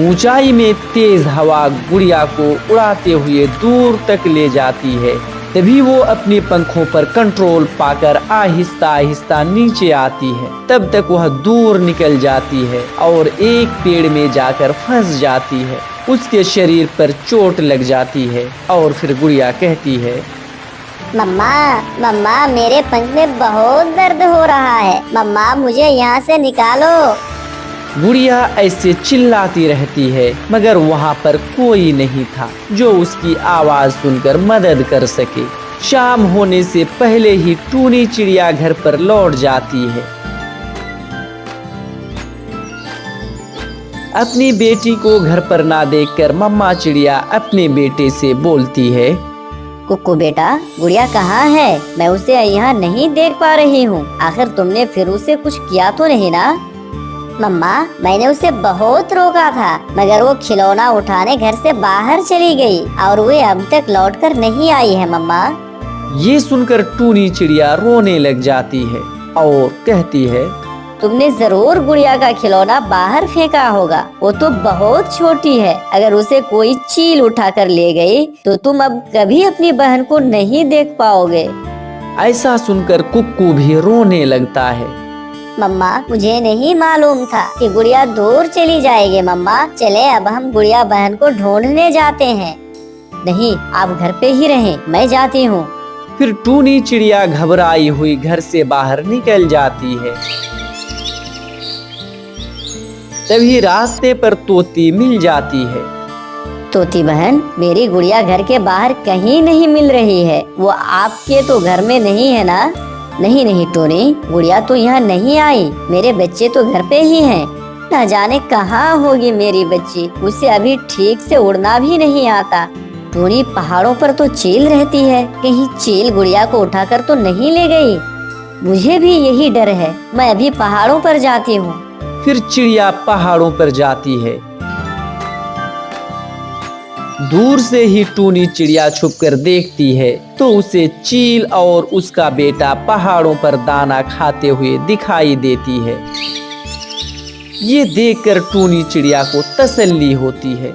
ऊंचाई में तेज हवा गुड़िया को उड़ाते हुए दूर तक ले जाती है। तभी वो अपने पंखों पर कंट्रोल पाकर आहिस्ता आहिस्ता नीचे आती है। तब तक वह दूर निकल जाती है और एक पेड़ में जाकर फंस जाती है। उसके शरीर पर चोट लग जाती है और फिर गुड़िया कहती है, मम्मा मम्मा मेरे पंख में बहुत दर्द हो रहा है। मम्मा मुझे यहाँ से निकालो। गुड़िया ऐसे चिल्लाती रहती है, मगर वहाँ पर कोई नहीं था जो उसकी आवाज सुनकर मदद कर सके। शाम होने से पहले ही टूनी चिड़िया घर पर लौट जाती है। अपनी बेटी को घर पर ना देखकर मम्मा चिड़िया अपने बेटे से बोलती है, कुक्कू बेटा, गुड़िया कहाँ है? मैं उसे यहाँ नहीं देख पा रही हूँ। आखिर तुमने फिर उसे कुछ किया तो नहीं ना? मम्मा मैंने उसे बहुत रोका था, मगर वो खिलौना उठाने घर से बाहर चली गई और वो अब तक लौटकर नहीं आई है। मम्मा ये सुनकर टूनी चिड़िया रोने लग जाती है और कहती है, तुमने जरूर गुड़िया का खिलौना बाहर फेंका होगा। वो तो बहुत छोटी है। अगर उसे कोई चील उठाकर ले गई तो तुम अब कभी अपनी बहन को नहीं देख पाओगे। ऐसा सुनकर कुक्कू भी रोने लगता है। मम्मा मुझे नहीं मालूम था कि गुड़िया दूर चली जाएगी। मम्मा चले अब हम गुड़िया बहन को ढूंढने जाते हैं। नहीं, आप घर पे ही रहें, मैं जाती हूँ। फिर टूनी चिड़िया घबराई हुई घर से बाहर निकल जाती है। तभी रास्ते पर तोती मिल जाती है। तोती बहन, मेरी गुड़िया घर के बाहर कहीं नहीं मिल रही है। वो आपके तो घर में नहीं है ना? नहीं नहीं टोनी, गुड़िया तो यहाँ नहीं आई। मेरे बच्चे तो घर पे ही हैं। न जाने कहाँ होगी मेरी बच्ची। उसे अभी ठीक से उड़ना भी नहीं आता। टोनी, पहाड़ों पर तो चील रहती है। कहीं चील गुड़िया को उठाकर तो नहीं ले गई? मुझे भी यही डर है। मैं अभी पहाड़ों पर जाती हूँ। फिर चिड़िया पहाड़ों पर जाती है। दूर से ही टूनी चिड़िया छुपकर देखती है तो उसे चील और उसका बेटा पहाड़ों पर दाना खाते हुए दिखाई देती है। ये देखकर टूनी चिड़िया को तसल्ली होती है।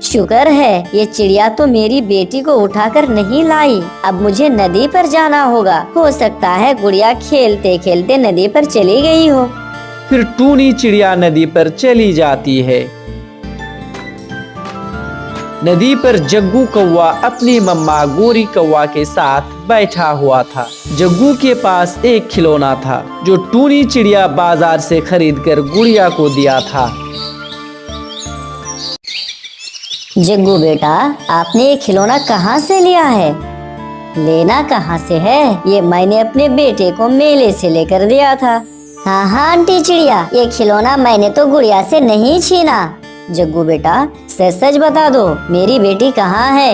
शुक्र है ये चिड़िया तो मेरी बेटी को उठाकर नहीं लाई। अब मुझे नदी पर जाना होगा। हो सकता है गुड़िया खेलते खेलते नदी पर चली गई हो। फिर टूनी चिड़िया नदी पर चली जाती है। नदी पर जग्गू कौवा अपनी मम्मा गोरी कौवा के साथ बैठा हुआ था। जग्गू के पास एक खिलौना था जो टूनी चिड़िया बाजार से खरीदकर गुड़िया को दिया था। जग्गू बेटा, आपने ये खिलौना कहाँ से लिया है? लेना कहाँ से है? ये मैंने अपने बेटे को मेले से लेकर दिया था। हाँ हाँ आंटी चिड़िया, ये खिलौना मैंने तो गुड़िया से नहीं छीना। जग्गू बेटा, सच सच बता दो, मेरी बेटी कहाँ है?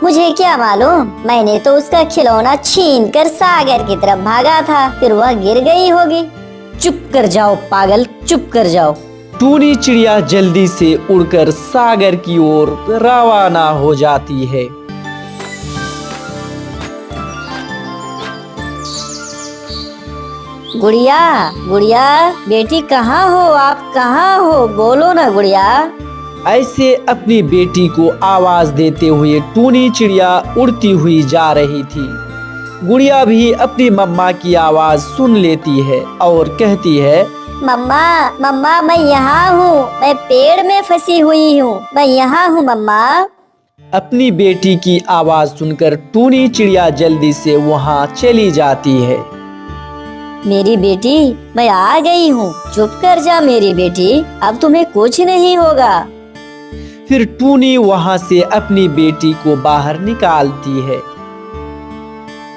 मुझे क्या मालूम, मैंने तो उसका खिलौना छीन कर सागर की तरफ भागा था, फिर वह गिर गई होगी। चुप कर जाओ पागल, चुप कर जाओ। टूनी चिड़िया जल्दी से उड़कर सागर की ओर रवाना हो जाती है। गुड़िया, गुड़िया बेटी कहाँ हो आप, कहाँ हो, बोलो ना गुड़िया। ऐसे अपनी बेटी को आवाज देते हुए टूनी चिड़िया उड़ती हुई जा रही थी। गुड़िया भी अपनी मम्मा की आवाज सुन लेती है और कहती है, मम्मा मम्मा मैं यहाँ हूँ, मैं पेड़ में फंसी हुई हूँ, मैं यहाँ हूँ मम्मा। अपनी बेटी की आवाज सुनकर टूनी चिड़िया जल्दी से वहाँ चली जाती है। मेरी बेटी मैं आ गई हूँ, चुप कर जा मेरी बेटी, अब तुम्हें कुछ नहीं होगा। फिर टूनी वहाँ से अपनी बेटी को बाहर निकालती है।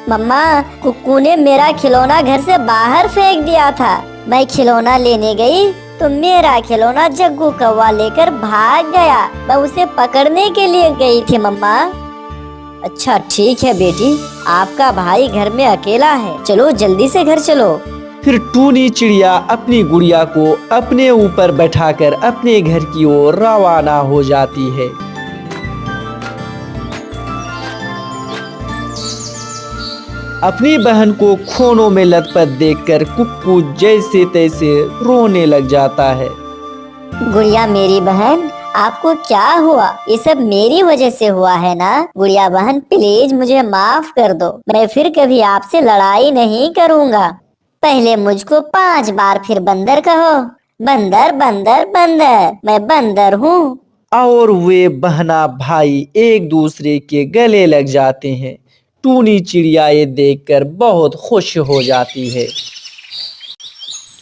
मम्मा कुक्कू ने मेरा खिलौना घर से बाहर फेंक दिया था, मैं खिलौना लेने गई तो मेरा खिलौना जग्गू कौवा लेकर भाग गया, मैं उसे पकड़ने के लिए गई थी मम्मा। अच्छा ठीक है बेटी, आपका भाई घर में अकेला है, चलो जल्दी से घर चलो। फिर टूनी चिड़िया अपनी गुड़िया को अपने ऊपर बैठाकर अपने घर की ओर रवाना हो जाती है। अपनी बहन को खोनों में लथपथ देखकर कुक्कू जैसे तैसे रोने लग जाता है। गुड़िया मेरी बहन, आपको क्या हुआ? ये सब मेरी वजह से हुआ है ना? गुड़िया बहन प्लीज मुझे माफ कर दो, मैं फिर कभी आपसे लड़ाई नहीं करूँगा। पहले मुझको 5 बार फिर बंदर कहो, बंदर बंदर बंदर, मैं बंदर हूँ। और वे बहना भाई एक दूसरे के गले लग जाते हैं। टूनी चिड़िया ये देखकर बहुत खुश हो जाती है।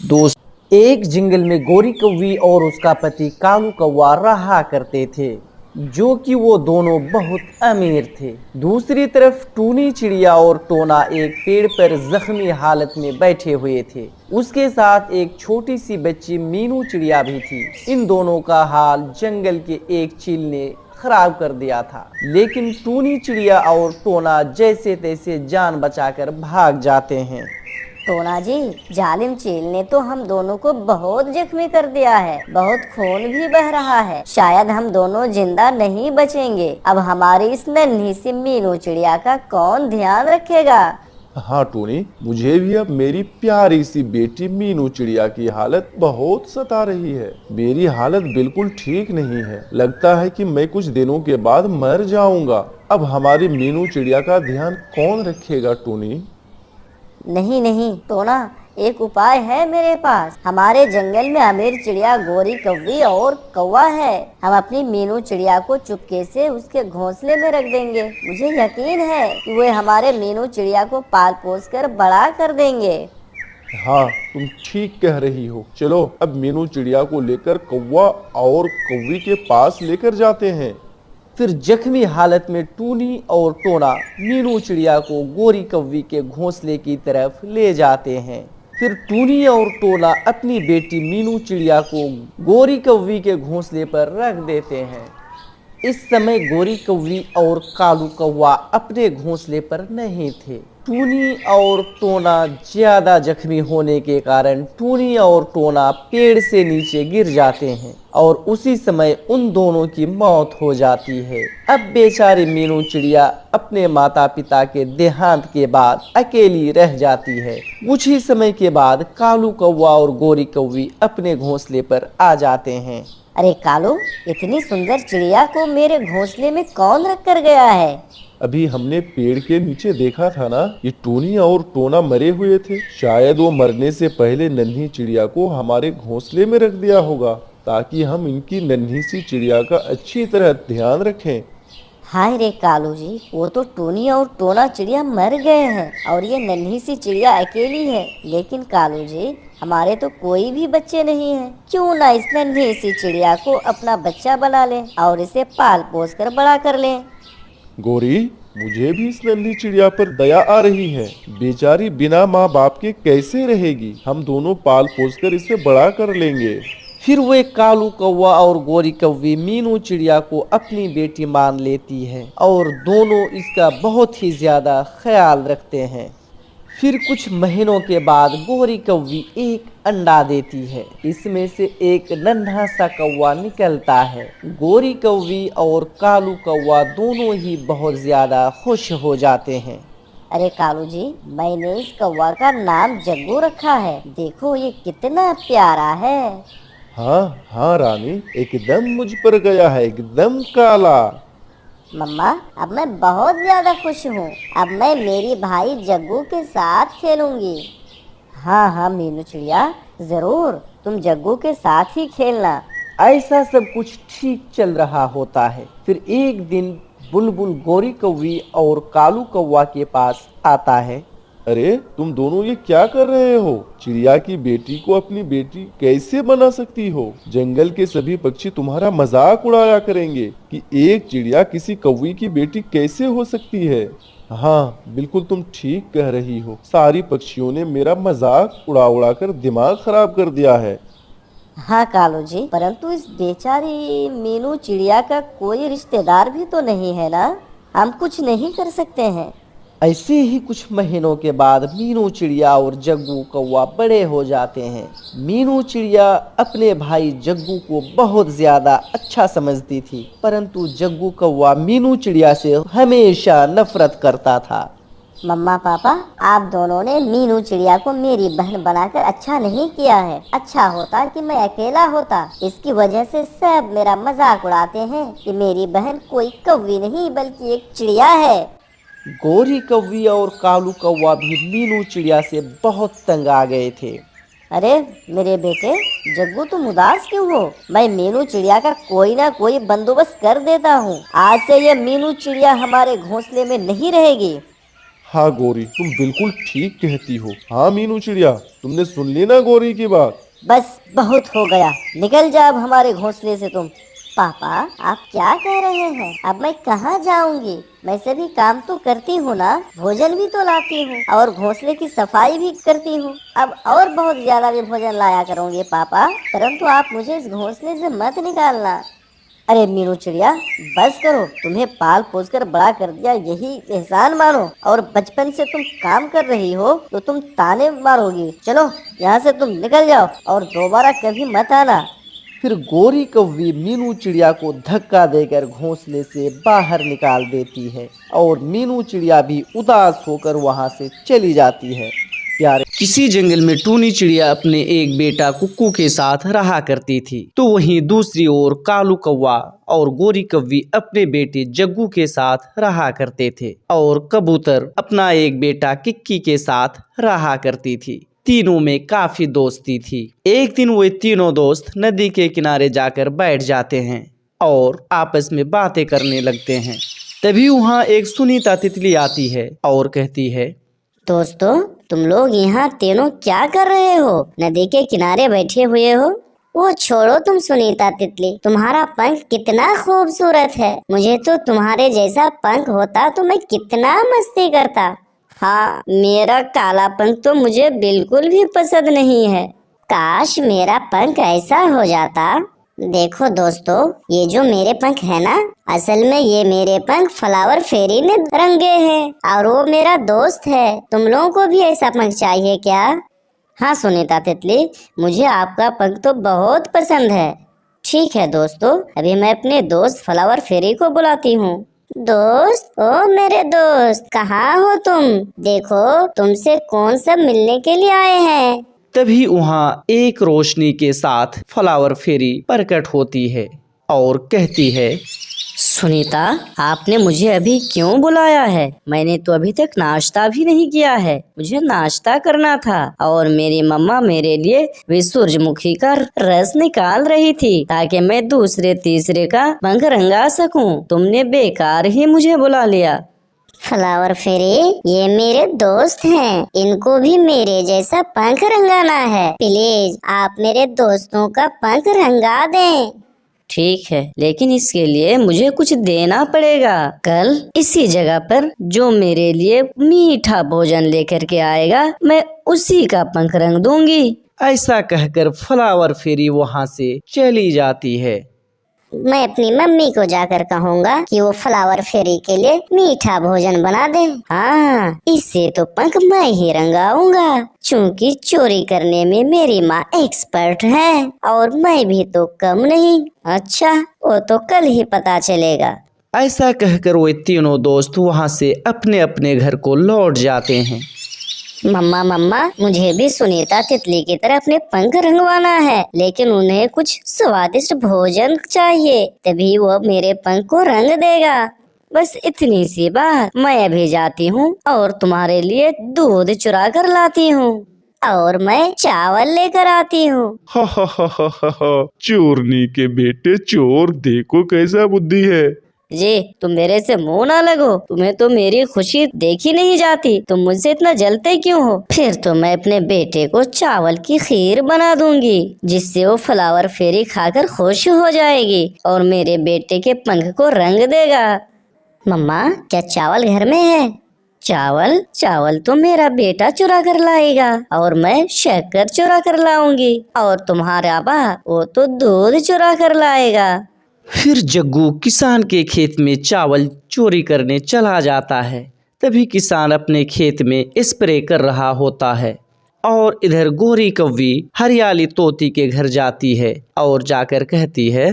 दोस्त, एक जंगल में गोरी कौवी और उसका पति कालू कौवा रहा करते थे, जो कि वो दोनों बहुत अमीर थे। दूसरी तरफ टूनी चिड़िया और टोना एक पेड़ पर जख्मी हालत में बैठे हुए थे। उसके साथ एक छोटी सी बच्ची मीनू चिड़िया भी थी। इन दोनों का हाल जंगल के एक चील ने खराब कर दिया था, लेकिन टूनी चिड़िया और टोना जैसे तैसे जान बचाकर भाग जाते हैं। टोना जी, जालिम चील ने तो हम दोनों को बहुत जख्मी कर दिया है, बहुत खून भी बह रहा है, शायद हम दोनों जिंदा नहीं बचेंगे। अब हमारी इस नन्ही सी मीनू चिड़िया का कौन ध्यान रखेगा? हाँ टूनी, मुझे भी अब मेरी प्यारी सी बेटी मीनू चिड़िया की हालत बहुत सता रही है। मेरी हालत बिल्कुल ठीक नहीं है, लगता है कि मैं कुछ दिनों के बाद मर जाऊंगा। अब हमारी मीनू चिड़िया का ध्यान कौन रखेगा टूनी? नहीं नहीं टोना, एक उपाय है मेरे पास। हमारे जंगल में अमीर चिड़िया गोरी कौवी और कौवा है। हम अपनी मीनू चिड़िया को चुपके से उसके घोंसले में रख देंगे। मुझे यकीन है कि वे हमारे मीनू चिड़िया को पाल पोस कर बड़ा कर देंगे। हाँ, तुम ठीक कह रही हो। चलो अब मीनू चिड़िया को लेकर कौवा और कौवी के पास लेकर जाते हैं। फिर जख्मी हालत में टूनी और टोना मीनू चिड़िया को गोरी कौवी के घोंसले की तरफ ले जाते हैं। फिर टूनी और टोना अपनी बेटी मीनू चिड़िया को गोरी कौवी के घोंसले पर रख देते हैं। इस समय गोरी कौवी और कालू कौवा अपने घोंसले पर नहीं थे। टूनी और टोना ज्यादा जख्मी होने के कारण टूनी और टोना पेड़ से नीचे गिर जाते हैं और उसी समय उन दोनों की मौत हो जाती है। अब बेचारी मीनू चिड़िया अपने माता पिता के देहांत के बाद अकेली रह जाती है। कुछ ही समय के बाद कालू कौवा और गोरी कौवी अपने घोंसले पर आ जाते हैं। अरे कालू, इतनी सुंदर चिड़िया को मेरे घोंसले में कौन रख कर गया है? अभी हमने पेड़ के नीचे देखा था ना, ये टूनी और टोना मरे हुए थे। शायद वो मरने से पहले नन्ही चिड़िया को हमारे घोंसले में रख दिया होगा, ताकि हम इनकी नन्ही सी चिड़िया का अच्छी तरह ध्यान रखें। हाय रे कालू जी, वो तो टूनी और टोना चिड़िया मर गए हैं और ये नन्ही सी चिड़िया अकेली है। लेकिन कालू जी, हमारे तो कोई भी बच्चे नहीं हैं। क्यों ना इस नन्ही सी चिड़िया को अपना बच्चा बना लें और इसे पाल पोस कर बड़ा कर लें। गोरी, मुझे भी इस नन्ही चिड़िया पर दया आ रही है। बेचारी बिना माँ बाप के कैसे रहेगी? हम दोनों पाल पोस कर इसे बड़ा कर लेंगे। फिर वे कालू कौवा और गोरी कौवी मीनू चिड़िया को अपनी बेटी मान लेती है और दोनों इसका बहुत ही ज्यादा ख्याल रखते हैं। फिर कुछ महीनों के बाद गोरी कौवी एक अंडा देती है। इसमें से एक नन्हा सा कौवा निकलता है। गोरी कौवी और कालू कौवा दोनों ही बहुत ज्यादा खुश हो जाते हैं। अरे कालू जी, मैंने इस कौवा का नाम जग्गू रखा है। देखो ये कितना प्यारा है। हाँ हाँ रानी, एकदम मुझ पर गया है, एकदम काला। मम्मा, अब मैं बहुत ज्यादा खुश हूँ। अब मैं मेरी भाई जग्गू के साथ खेलूंगी। हाँ हाँ मीनू चिड़िया, जरूर तुम जग्गू के साथ ही खेलना। ऐसा सब कुछ ठीक चल रहा होता है। फिर एक दिन बुलबुल गोरी कौवी और कालू कौवा के पास आता है। अरे तुम दोनों ये क्या कर रहे हो? चिड़िया की बेटी को अपनी बेटी कैसे बना सकती हो? जंगल के सभी पक्षी तुम्हारा मजाक उड़ाया करेंगे कि एक चिड़िया किसी कौवी की बेटी कैसे हो सकती है। हाँ बिल्कुल, तुम ठीक कह रही हो। सारी पक्षियों ने मेरा मजाक उड़ा उड़ा कर दिमाग खराब कर दिया है। हाँ कालू जी, परंतु इस बेचारी मीनू चिड़िया का कोई रिश्तेदार भी तो नहीं है ना, हम कुछ नहीं कर सकते हैं। ऐसे ही कुछ महीनों के बाद मीनू चिड़िया और जग्गू कौवा बड़े हो जाते हैं। मीनू चिड़िया अपने भाई जग्गू को बहुत ज्यादा अच्छा समझती थी, परंतु जग्गू कौवा मीनू चिड़िया से हमेशा नफरत करता था। मम्मा पापा, आप दोनों ने मीनू चिड़िया को मेरी बहन बनाकर अच्छा नहीं किया है। अच्छा होता कि मैं अकेला होता। इसकी वजह से सब मेरा मजाक उड़ाते हैं कि मेरी बहन कोई कौवी नहीं बल्कि एक चिड़िया है। गोरी कौवी और कालू कौवा भी मीनू चिड़िया से बहुत तंग आ गए थे। अरे मेरे बेटे जग्गू, तुम उदास क्यों हो? मैं मीनू चिड़िया का कोई ना कोई बंदोबस्त कर देता हूँ। आज से ये मीनू चिड़िया हमारे घोंसले में नहीं रहेगी। हाँ गोरी, तुम बिल्कुल ठीक कहती हो। हाँ मीनू चिड़िया, तुमने सुन ली ना गोरी की बात? बस बहुत हो गया, निकल जा अब हमारे घोंसले से तुम। पापा, आप क्या कह रहे हैं? अब मैं कहाँ जाऊंगी? मैं सभी काम तो करती हूँ ना, भोजन भी तो लाती हूँ और घोंसले की सफाई भी करती हूँ। अब और बहुत ज्यादा भी भोजन लाया करूँगी पापा, परंतु आप मुझे इस घोंसले से मत निकालना। अरे मीनू चिड़िया, बस करो। तुम्हें पाल पोस कर बड़ा कर दिया, यही एहसान मानो। और बचपन से तुम काम कर रही हो तो तुम ताने मारोगी। चलो यहाँ से तुम निकल जाओ और दोबारा कभी मत आना। फिर गोरी कौवी मीनू चिड़िया को धक्का देकर घोंसले से बाहर निकाल देती है और मीनू चिड़िया भी उदास होकर वहां से चली जाती है। प्यारे, किसी जंगल में टूनी चिड़िया अपने एक बेटा कुक्कू के साथ रहा करती थी, तो वहीं दूसरी ओर कालू कौवा और गोरी कौवी अपने बेटे जग्गू के साथ रहा करते थे और कबूतर अपना एक बेटा किक्की के साथ रहा करती थी। तीनों में काफी दोस्ती थी। एक दिन वे तीनों दोस्त नदी के किनारे जाकर बैठ जाते हैं और आपस में बातें करने लगते हैं। तभी वहाँ एक सुनीता तितली आती है और कहती है, दोस्तों, तुम लोग यहाँ तीनों क्या कर रहे हो? नदी के किनारे बैठे हुए हो? वो छोड़ो तुम सुनीता तितली, तुम्हारा पंख कितना खूबसूरत है। मुझे तो तुम्हारे जैसा पंख होता तो मैं कितना मस्ती करता। हाँ, मेरा काला पंख तो मुझे बिल्कुल भी पसंद नहीं है। काश मेरा पंख ऐसा हो जाता। देखो दोस्तों, ये जो मेरे पंख है ना, असल में ये मेरे पंख फ्लावर फेरी ने रंगे हैं और वो मेरा दोस्त है। तुम लोगों को भी ऐसा पंख चाहिए क्या? हाँ सुनीता तितली, मुझे आपका पंख तो बहुत पसंद है। ठीक है दोस्तों, अभी मैं अपने दोस्त फ्लावर फेरी को बुलाती हूँ। दोस्त, ओ मेरे दोस्त, कहाँ हो तुम? देखो तुमसे कौन सब मिलने के लिए आए हैं। तभी वहाँ एक रोशनी के साथ फ्लावर फेरी प्रकट होती है और कहती है, सुनीता, आपने मुझे अभी क्यों बुलाया है? मैंने तो अभी तक नाश्ता भी नहीं किया है। मुझे नाश्ता करना था और मेरी मम्मा मेरे लिए वे सूरजमुखी का रस निकाल रही थी ताकि मैं दूसरे तीसरे का पंख रंगा सकूं। तुमने बेकार ही मुझे बुला लिया। फ्लावर फेरी, ये मेरे दोस्त हैं, इनको भी मेरे जैसा पंख रंगाना है। प्लीज आप मेरे दोस्तों का पंख रंगा दें। ठीक है, लेकिन इसके लिए मुझे कुछ देना पड़ेगा। कल इसी जगह पर जो मेरे लिए मीठा भोजन लेकर के आएगा, मैं उसी का पंख रंग दूंगी। ऐसा कहकर फ्लावर फेरी वहाँ से चली जाती है। मैं अपनी मम्मी को जाकर कहूँगा कि वो फ्लावर फेरी के लिए मीठा भोजन बना दे। हाँ, इससे तो पंख मैं ही रंगाऊंगा, क्योंकि चोरी करने में मेरी माँ एक्सपर्ट है और मैं भी तो कम नहीं। अच्छा, वो तो कल ही पता चलेगा। ऐसा कहकर वो तीनों दोस्त वहाँ से अपने अपने घर को लौट जाते हैं। मम्मा मम्मा, मुझे भी सुनीता तितली की तरह अपने पंख रंगवाना है, लेकिन उन्हें कुछ स्वादिष्ट भोजन चाहिए, तभी वो मेरे पंख को रंग देगा। बस इतनी सी बात। मैं अभी जाती हूँ और तुम्हारे लिए दूध चुरा कर लाती हूँ और मैं चावल लेकर आती हूँ। हा हा हा हा हा हा। चोरनी के बेटे चोर, देखो कैसा बुद्धि है। जी, तुम मेरे से मुंह ना लगो। तुम्हें तो मेरी खुशी देखी नहीं जाती, तुम मुझसे इतना जलते क्यों हो? फिर तो मैं अपने बेटे को चावल की खीर बना दूंगी, जिससे वो फ्लावर फेरी खाकर खुश हो जाएगी और मेरे बेटे के पंख को रंग देगा। मम्मा, क्या चावल घर में है? चावल तो मेरा बेटा चुरा कर लाएगा और मैं शक्कर चुरा कर लाऊंगी और तुम्हारा बा वो तो दूध चुरा कर लाएगा। फिर जग्गू किसान के खेत में चावल चोरी करने चला जाता है। तभी किसान अपने खेत में स्प्रे कर रहा होता है और इधर गोरी कौवी हरियाली तोती के घर जाती है और जाकर कहती है,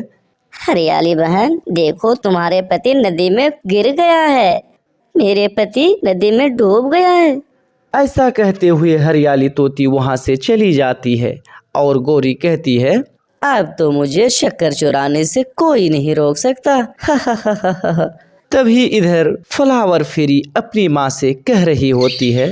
हरियाली बहन, देखो तुम्हारे पति नदी में गिर गया है, मेरे पति नदी में डूब गया है। ऐसा कहते हुए हरियाली तोती वहाँ से चली जाती है और गोरी कहती है, अब तो मुझे शक्कर चुराने से कोई नहीं रोक सकता। तभी इधर फ्लावर फेरी अपनी माँ से कह रही होती है,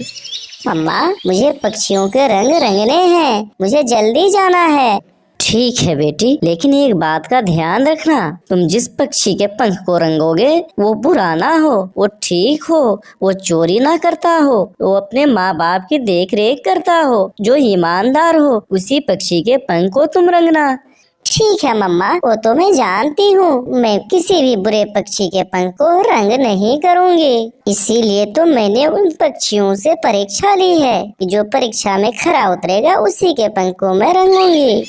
मम्मा, मुझे पक्षियों के रंग रंगने हैं, मुझे जल्दी जाना है। ठीक है बेटी, लेकिन एक बात का ध्यान रखना, तुम जिस पक्षी के पंख को रंगोगे वो बुरा ना हो, वो ठीक हो, वो चोरी ना करता हो, वो अपने माँ बाप की देख रेख करता हो, जो ईमानदार हो, उसी पक्षी के पंख को तुम रंगना। ठीक है मम्मा, वो तो मैं जानती हूँ, मैं किसी भी बुरे पक्षी के पंख को रंग नहीं करूँगी। इसीलिए तो मैंने उन पक्षियों से परीक्षा ली है कि जो परीक्षा में खरा उतरेगा उसी के पंख को मैं रंगूंगी।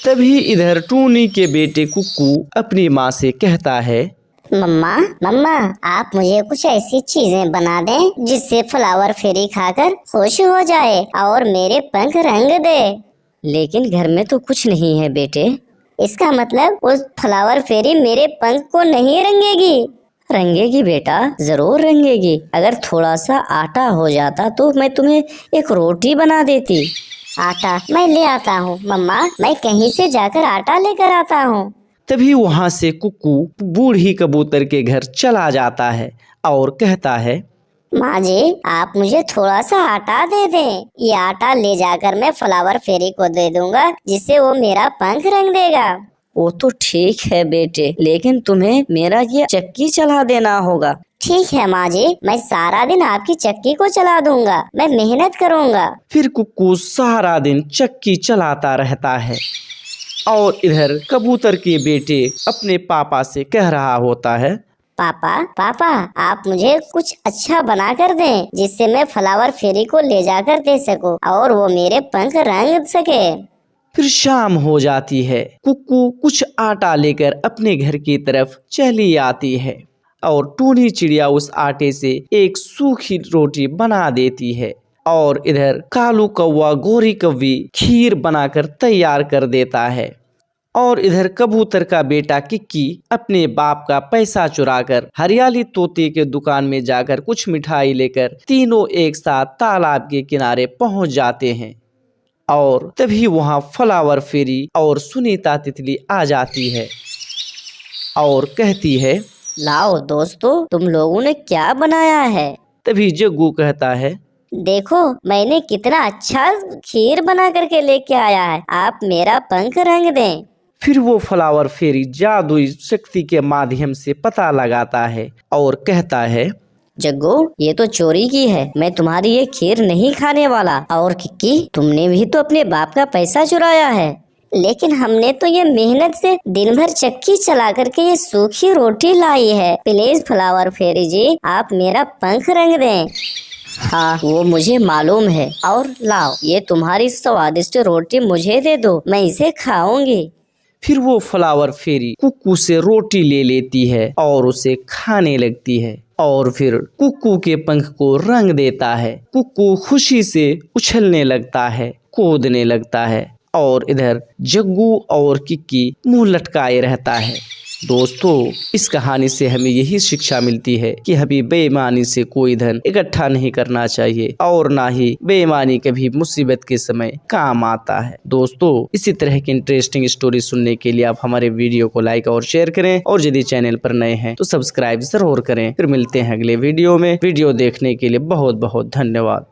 तभी इधर टूनी के बेटे कुक्कू अपनी माँ से कहता है, मम्मा, आप मुझे कुछ ऐसी चीजें बना दें जिससे फ्लावर फेरी खाकर खुश हो जाए और मेरे पंख रंग दे। लेकिन घर में तो कुछ नहीं है बेटे। इसका मतलब उस फ्लावर फेरी मेरे पंख को नहीं रंगेगी? रंगेगी बेटा, जरूर रंगेगी। अगर थोड़ा सा आटा हो जाता तो मैं तुम्हें एक रोटी बना देती। आटा मैं ले आता हूँ मम्मा, मैं कहीं से जाकर आटा लेकर आता हूँ। तभी वहाँ से कुक्कू बूढ़ी कबूतर के घर चला जाता है और कहता है, माँ जी, आप मुझे थोड़ा सा आटा दे दें, ये आटा ले जाकर मैं फ्लावर फेरी को दे दूंगा, जिससे वो मेरा पंख रंग देगा। वो तो ठीक है बेटे, लेकिन तुम्हें मेरा ये चक्की चला देना होगा। ठीक है माँ जी, मैं सारा दिन आपकी चक्की को चला दूंगा, मैं मेहनत करूंगा। फिर कुक्कू सारा दिन चक्की चलाता रहता है और इधर कबूतर के बेटे अपने पापा से कह रहा होता है, पापा, आप मुझे कुछ अच्छा बना कर दें, जिससे मैं फ्लावर फेरी को ले जाकर दे सकूं और वो मेरे पंख रंग सके। फिर शाम हो जाती है। कुक्कू कुछ आटा लेकर अपने घर की तरफ चली आती है और टूनी चिड़िया उस आटे से एक सूखी रोटी बना देती है और इधर कालू कौवा गोरी कौवी खीर बनाकर तैयार कर देता है और इधर कबूतर का बेटा किक्की अपने बाप का पैसा चुराकर हरियाली तोते के दुकान में जाकर कुछ मिठाई लेकर तीनों एक साथ तालाब के किनारे पहुंच जाते हैं और तभी वहां फ्लावर फेरी और सुनीता तितली आ जाती है और कहती है, लाओ दोस्तों, तुम लोगों ने क्या बनाया है? तभी जग्गू कहता है, देखो मैंने कितना अच्छा खीर बना करके लेके आया है, आप मेरा पंख रंग दें। फिर वो फ्लावर फेरी जादुई शक्ति के माध्यम से पता लगाता है और कहता है, जग्गू, ये तो चोरी की है, मैं तुम्हारी ये खीर नहीं खाने वाला। और किक्की, तुमने भी तो अपने बाप का पैसा चुराया है। लेकिन हमने तो ये मेहनत से दिन भर चक्की चला करके ये सूखी रोटी लाई है। प्लीज फ्लावर फेरी जी, आप मेरा पंख रंग दें। हाँ वो मुझे मालूम है। और लाओ ये तुम्हारी स्वादिष्ट रोटी मुझे दे दो, मैं इसे खाऊंगी। फिर वो फ्लावर फेरी कुक्कू से रोटी ले लेती है और उसे खाने लगती है और फिर कुक्कू के पंख को रंग देता है। कुक्कू खुशी से उछलने लगता है, कूदने लगता है और इधर जग्गू और किक्की मुंह लटकाए रहता है। दोस्तों, इस कहानी से हमें यही शिक्षा मिलती है कि हमें बेईमानी से कोई धन इकट्ठा नहीं करना चाहिए और ना ही बेईमानी कभी मुसीबत के समय काम आता है। दोस्तों, इसी तरह की इंटरेस्टिंग स्टोरी सुनने के लिए आप हमारे वीडियो को लाइक और शेयर करें और यदि चैनल पर नए हैं तो सब्सक्राइब जरूर करें। फिर मिलते हैं अगले वीडियो में। वीडियो देखने के लिए बहुत बहुत धन्यवाद।